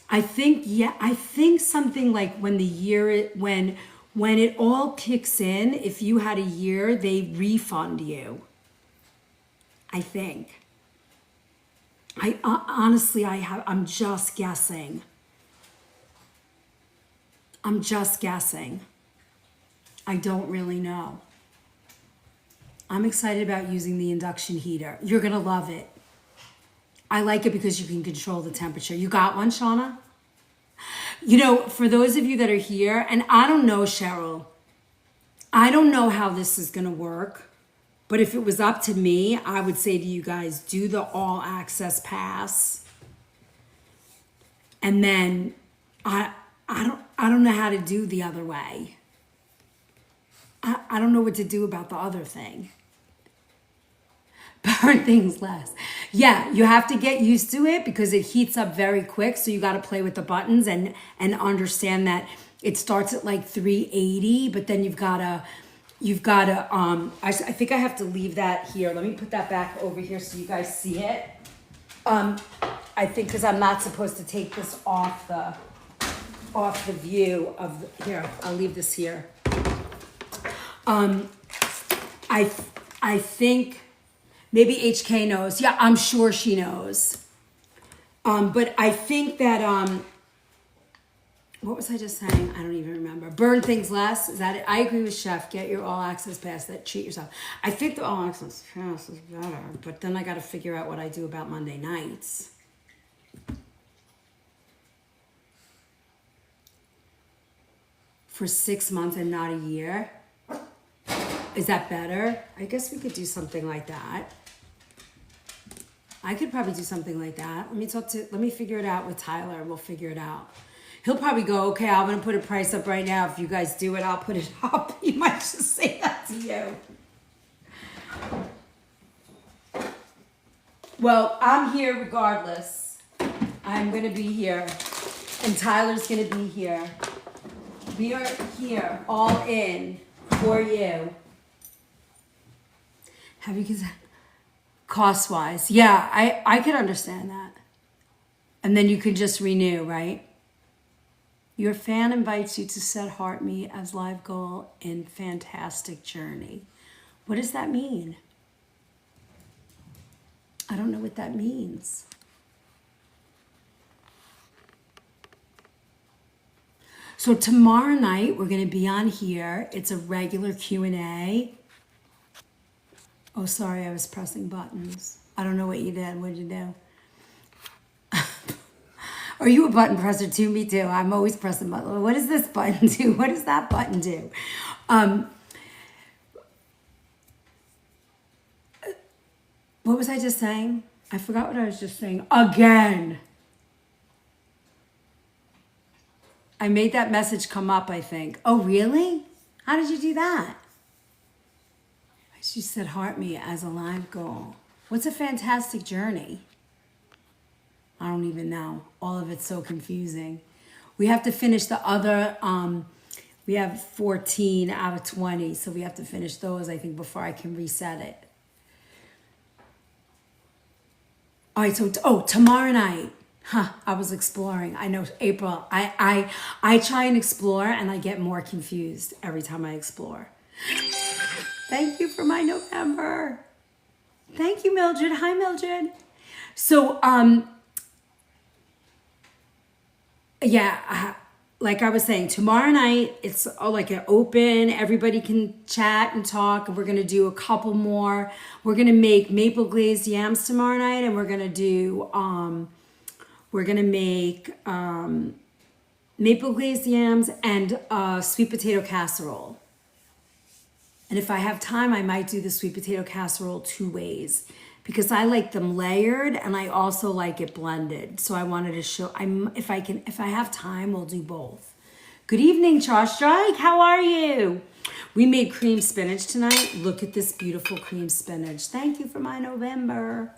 I think something like when the year, when it all kicks in, if you had a year, they refund you. I think. Honestly, I'm just guessing. I don't really know. I'm excited about using the induction heater. You're gonna love it. I like it because you can control the temperature. You got one, Shauna? You know, for those of you that are here, and I don't know, Cheryl, I don't know how this is gonna work, but if it was up to me, I would say to you guys, do the all access pass. And then I don't know how to do the other way. I don't know what to do about the other thing. Burn things less. Yeah, you have to get used to it because it heats up very quick. So you got to play with the buttons and understand that it starts at like 380, but then you've got to, I think I have to leave that here. Let me put that back over here so you guys see it. I think because I'm not supposed to take this off the view of here. I'll leave this here. I think maybe HK knows. Yeah, I'm sure she knows. But I think that, what was I just saying? I don't even remember. Burn things less. Is that it? I agree with Chef. Get your all access pass. That treat yourself. I think the all access pass is better, but then I got to figure out what I do about Monday nights. For 6 months and not a year. Is that better? I guess we could do something like that. I could probably do something like that. Let me figure it out with Tyler and we'll figure it out. He'll probably go, okay, I'm going to put a price up right now. If you guys do it, I'll put it up. He might just say that to you. Well, I'm here regardless. I'm going to be here. And Tyler's going to be here. We are here, all in, for you. Have you guys... Cost-wise. Yeah, I could understand that. And then you can just renew, right? Your fan invites you to set Heart Me as live goal in fantastic journey. What does that mean? I don't know what that means. So tomorrow night we're going to be on here. It's a regular Q&A. Oh, sorry, I was pressing buttons. I don't know what you did. What did you do? Are you a button presser too? Me too. I'm always pressing buttons. What does this button do? What does that button do? What was I just saying? I forgot what I was just saying. Again. I made that message come up, I think. Oh, really? How did you do that? She said, Heart Me as a live goal. What's a fantastic journey? I don't even know. All of it's so confusing. We have to finish the other, we have 14 out of 20, so we have to finish those, I think, before I can reset it. All right, so, tomorrow night. I was exploring. I know, April, I try and explore, and I get more confused every time I explore. Thank you for my November. Thank you, Mildred. Hi, Mildred. So, yeah, like I was saying, tomorrow night, it's like an open, everybody can chat and talk, and we're going to do a couple more. We're going to make maple glazed yams tomorrow night, and we're going to do, make maple glazed yams and sweet potato casserole. And if I have time, I might do the sweet potato casserole 2 ways, because I like them layered and I also like it blended. So I wanted to show, if I have time, we'll do both. Good evening, Charles Strike. How are you? We made cream spinach tonight. Look at this beautiful cream spinach. Thank you for my November.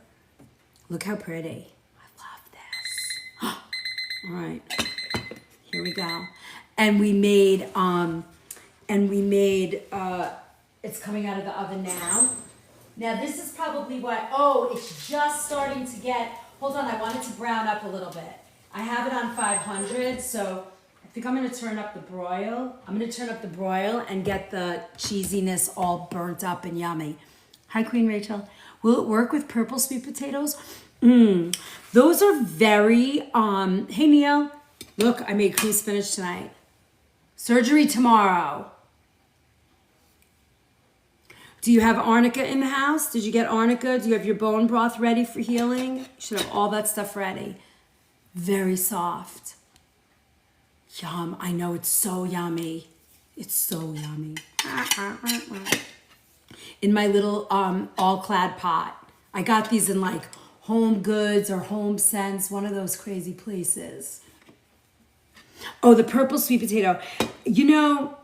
Look how pretty. I love this. All right, here we go. And we made, it's coming out of the oven now. Now this is probably it's just starting to get, hold on, I want it to brown up a little bit. I have it on 500, so I think I'm gonna turn up the broil. I'm gonna turn up the broil and get the cheesiness all burnt up and yummy. Hi, Queen Rachel. Will it work with purple sweet potatoes? Those are very, hey Neil, look, I made cream spinach tonight. Surgery tomorrow. Do you have arnica in the house? Did you get arnica? Do you have your bone broth ready for healing? You should have all that stuff ready. Very soft. Yum. I know, it's so yummy. It's so yummy. In my little all-clad pot. I got these in like Home Goods or Home Sense, one of those crazy places. Oh, the purple sweet potato. You know,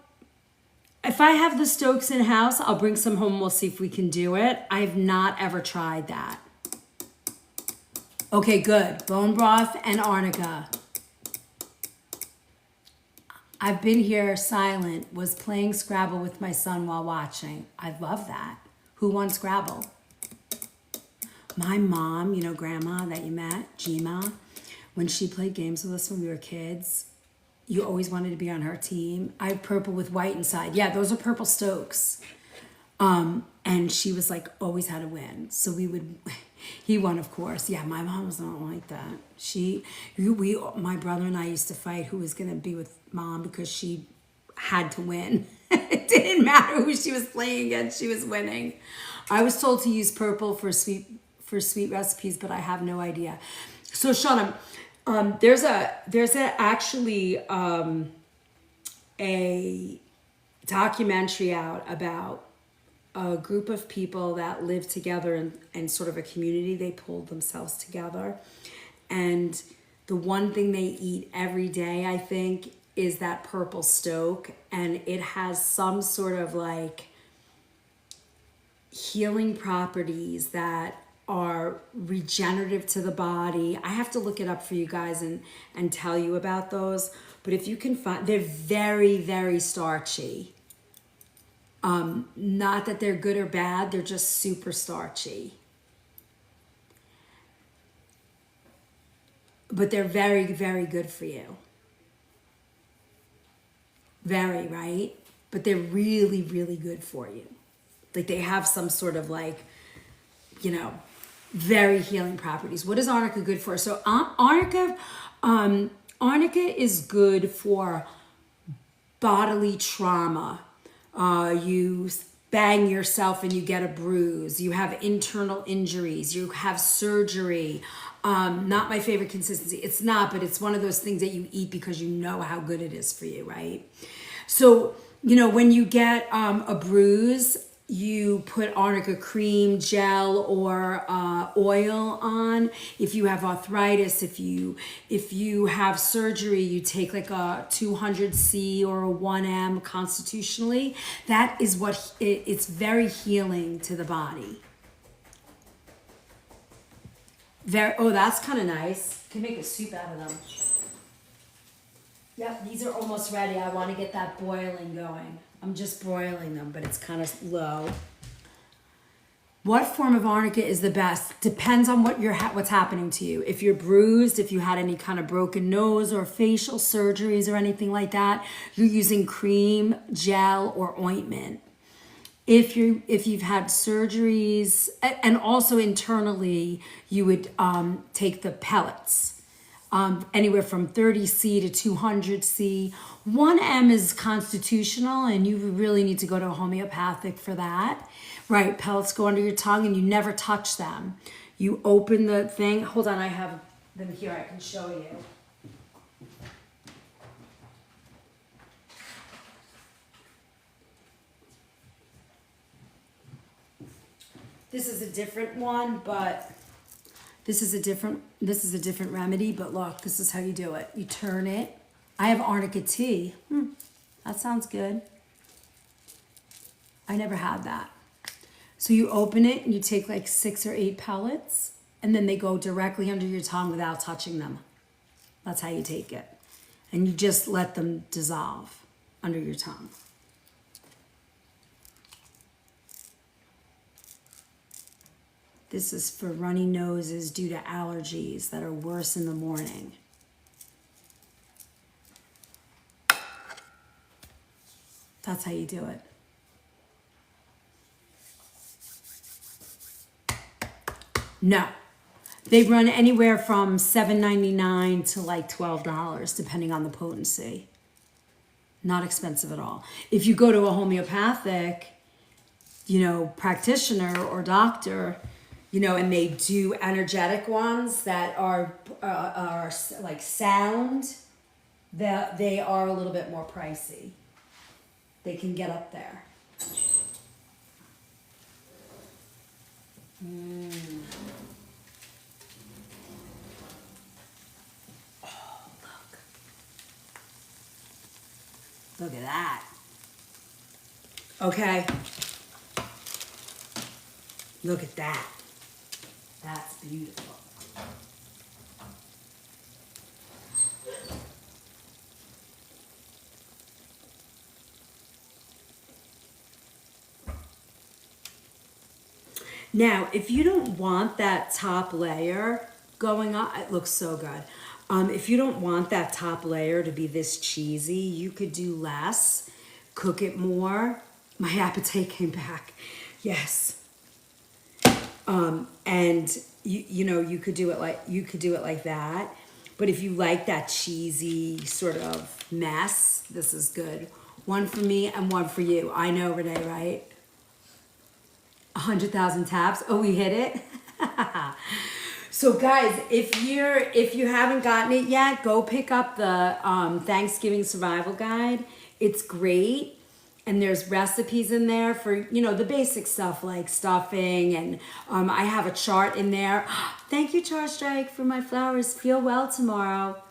if I have the Stokes in house, I'll bring some home. We'll see if we can do it. I've not ever tried that. Okay, good. Bone broth and arnica. I've been here silent, was playing Scrabble with my son while watching. I love that. Who won Scrabble? My mom, you know, grandma that you met, Jima, when she played games with us when we were kids, you always wanted to be on her team. I have purple with white inside. Yeah, those are purple Stokes. And she was like, always had to win. So he won, of course. Yeah, my mom was not like that. My brother and I used to fight who was going to be with mom because she had to win. It didn't matter who she was playing against, she was winning. I was told to use purple for sweet recipes, but I have no idea. So Shauna, there's actually a documentary out about a group of people that live together in sort of a community. They pulled themselves together, and the one thing they eat every day, I think, is that purple Stoke, and it has some sort of like healing properties that are regenerative to the body. I have to look it up for you guys and tell you about those. But if you can find, they're very, very starchy. Not that they're good or bad, they're just super starchy. but they're very, very good for you. Very, right? But they're really, really good for you. Like they have some sort of like, you know, very healing properties. What is arnica good for? So arnica is good for bodily trauma. You bang yourself and you get a bruise. You have internal injuries. You have surgery. Not my favorite consistency. It's not, but it's one of those things that you eat because you know how good it is for you, right? So, you know, when you get a bruise, you put arnica cream, gel, or oil on. If you have arthritis, if you have surgery, you take like a 200C or a 1M constitutionally. That is what it's very healing to the body. Oh, that's kind of nice. You can make a soup out of them. Yep, these are almost ready. I want to get that boiling going. I'm just broiling them, but it's kind of low. What form of arnica is the best? Depends on what's happening to you. If you're bruised, if you had any kind of broken nose or facial surgeries or anything like that, you're using cream, gel, or ointment. If you've had surgeries, and also internally, you would take the pellets. Anywhere from 30C to 200C. 1M is constitutional, and you really need to go to a homeopathic for that. Right, pellets go under your tongue, and you never touch them. You open the thing. Hold on, I have them here. I can show you. This is a different one, but this is a different remedy, but look, this is how you do it. You turn it. I have arnica tea. That sounds good. I never had that. So you open it and you take like 6 or 8 pellets, and then they go directly under your tongue without touching them. That's how you take it. And you just let them dissolve under your tongue. This is for runny noses due to allergies that are worse in the morning. That's how you do it. No. They run anywhere from $7.99 to like $12, depending on the potency. Not expensive at all. If you go to a homeopathic, practitioner or doctor, and they do energetic ones that are like sound, that they are a little bit more pricey. They can get up there. Oh, look at that. Okay. Look at that. That's beautiful. Now, if you don't want that top layer going on, it looks so good. If you don't want that top layer to be this cheesy, you could do less, cook it more. My appetite came back. Yes. And you could do it like that. But if you like that cheesy sort of mess, this is good. One for me and one for you. I know, Renee, right? 100,000 taps. Oh, we hit it. So guys, if you haven't gotten it yet, go pick up the Thanksgiving Survival Guide. It's great. And there's recipes in there for, the basic stuff like stuffing. And I have a chart in there. Thank you, Char Strike, for my flowers. Feel well tomorrow.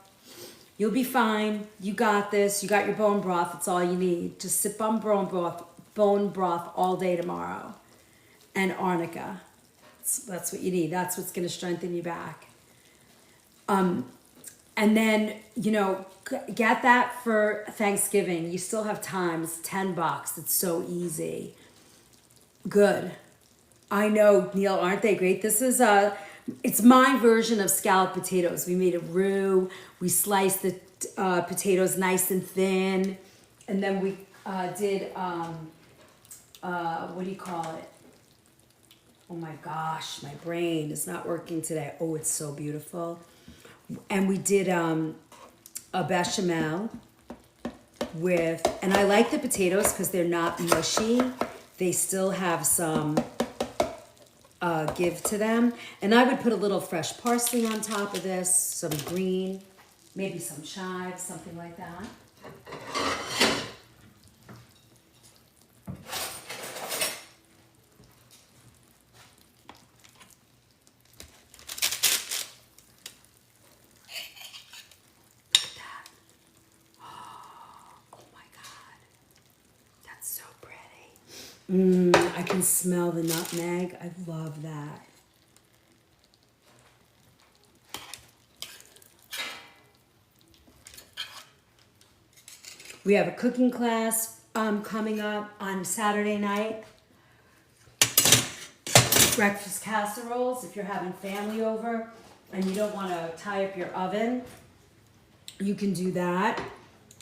You'll be fine. You got this. You got your bone broth. That's all you need. Just sip on bone broth all day tomorrow. And arnica. That's what you need. That's what's going to strengthen you back. And then, get that for Thanksgiving. You still have time. It's $10. It's so easy. Good. I know, Neil, aren't they great? This is It's my version of scalloped potatoes. We made a roux. We sliced the potatoes nice and thin, and then we did what do you call it? Oh my gosh, my brain is not working today. Oh, it's so beautiful. And we did a bechamel with, and I like the potatoes because they're not mushy. They still have some give to them. And I would put a little fresh parsley on top of this, some green, maybe some chives, something like that. I can smell the nutmeg. I love that. We have a cooking class coming up on Saturday night. Breakfast casseroles, if you're having family over and you don't want to tie up your oven, you can do that.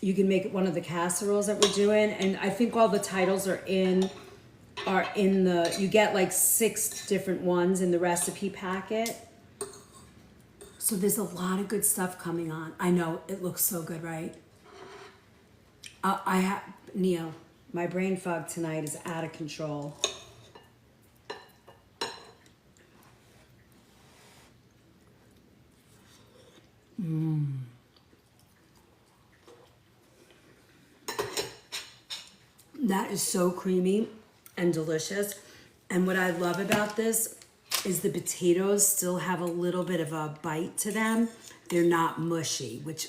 You can make it one of the casseroles that we're doing. And I think all the titles are in the, you get like 6 different ones in the recipe packet. So there's a lot of good stuff coming on. I know, it looks so good, right? Neil, my brain fog tonight is out of control. That is so creamy and delicious. And what I love about this is the potatoes still have a little bit of a bite to them. They're not mushy, which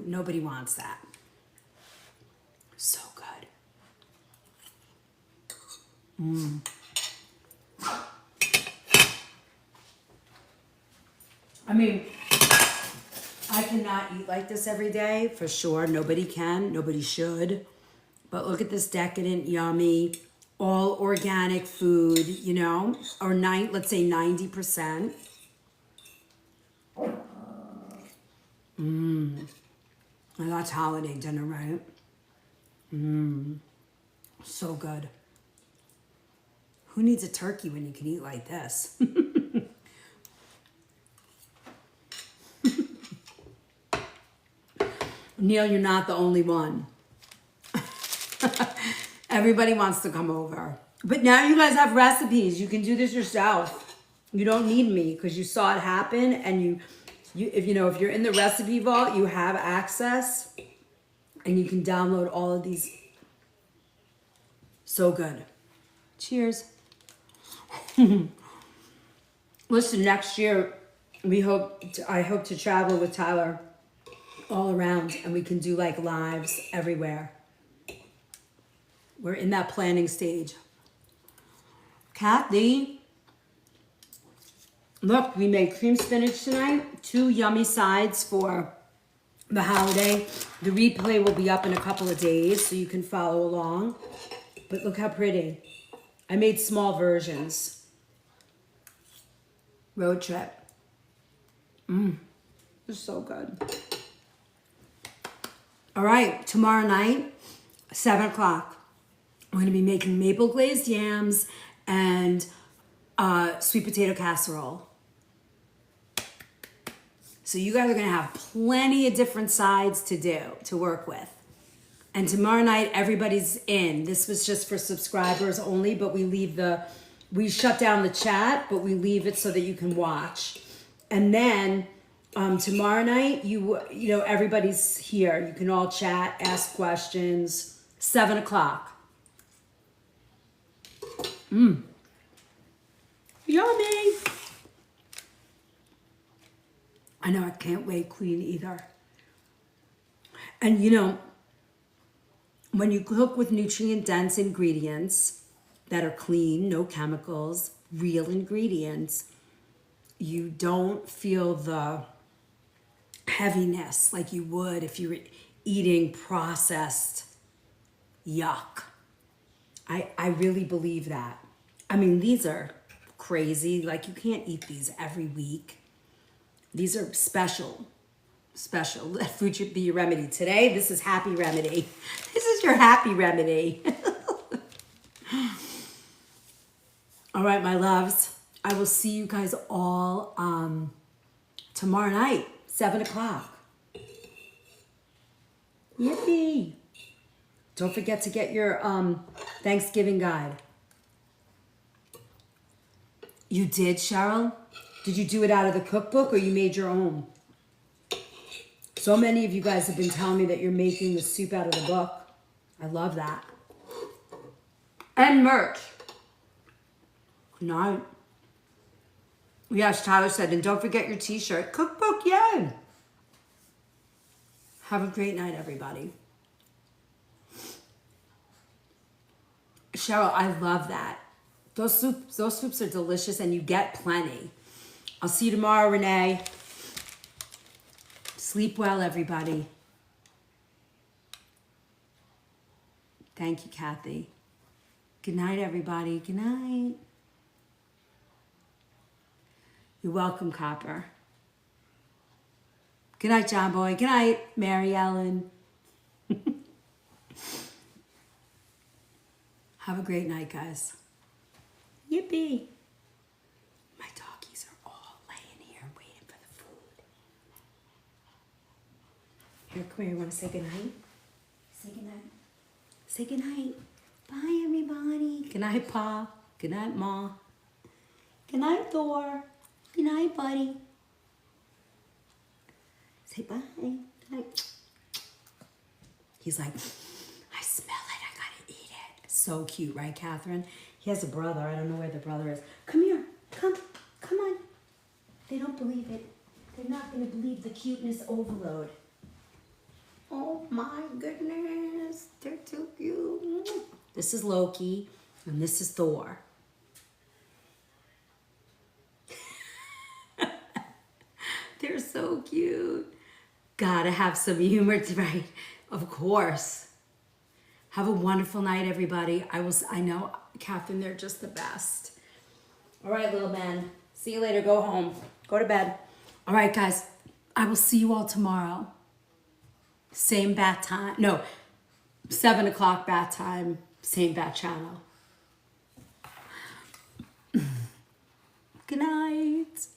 nobody wants that. So good. I mean, I cannot eat like this every day, for sure. Nobody can, nobody should. But look at this decadent, yummy, all organic food, you know, or let's say 90%. And that's holiday dinner, right? So good. Who needs a turkey when you can eat like this? Neil, you're not the only one. Everybody wants to come over. But now you guys have recipes. You can do this yourself. You don't need me because you saw it happen, and if you're in the recipe vault, you have access and you can download all of these. So good. Cheers. Listen, next year I hope to travel with Tyler all around, and we can do like lives everywhere. We're in that planning stage. Kathy, look, we made cream spinach tonight. 2 yummy sides for the holiday. The replay will be up in a couple of days so you can follow along. But look how pretty. I made small versions. Road trip. It's so good. All right, tomorrow night, 7 o'clock. We're going to be making maple glazed yams and sweet potato casserole. So you guys are going to have plenty of different sides to work with. And tomorrow night, everybody's in. This was just for subscribers only, but we shut down the chat, but we leave it so that you can watch. And then tomorrow night, everybody's here. You can all chat, ask questions. 7 o'clock. Yummy. I know, I can't wait, Queen, either. And when you cook with nutrient-dense ingredients that are clean, no chemicals, real ingredients, you don't feel the heaviness like you would if you were eating processed yuck. I really believe that. I mean, these are crazy. Like, you can't eat these every week. These are special. Food should be your remedy. Today, this is happy remedy. This is your happy remedy. All right, my loves. I will see you guys all tomorrow night, 7 o'clock. Yippee. Don't forget to get your Thanksgiving guide. You did, Cheryl? Did you do it out of the cookbook or you made your own? So many of you guys have been telling me that you're making the soup out of the book. I love that. And merch. No. Yes, Tyler said, and don't forget your t-shirt. Cookbook, yay! Have a great night, everybody. Cheryl, I love that. Those soups are delicious and you get plenty. I'll see you tomorrow, Renee. Sleep well, everybody. Thank you, Kathy. Good night, everybody. Good night. You're welcome, Copper. Good night, John Boy. Good night, Mary Ellen. Have a great night, guys. Yippee. My doggies are all laying here waiting for the food. Here, come here. You want to say goodnight? Say goodnight. Say goodnight. Bye, everybody. Good night, Pa. Good night, Ma. Good night, Thor. Good night, buddy. Say bye. Good night. He's like, I smell it. I gotta eat it. So cute, right, Catherine? He has a brother. I don't know where the brother is. Come here. Come on. They don't believe it. They're not gonna believe the cuteness overload. Oh my goodness. They're too cute. This is Loki, and this is Thor. They're so cute. Gotta have some humor, right? Of course. Have a wonderful night, everybody. I know, Catherine, they're just the best. All right, little man. See you later. Go home. Go to bed. All right, guys. I will see you all tomorrow. Same bat time. No, 7 o'clock bat time. Same bat channel. Good night.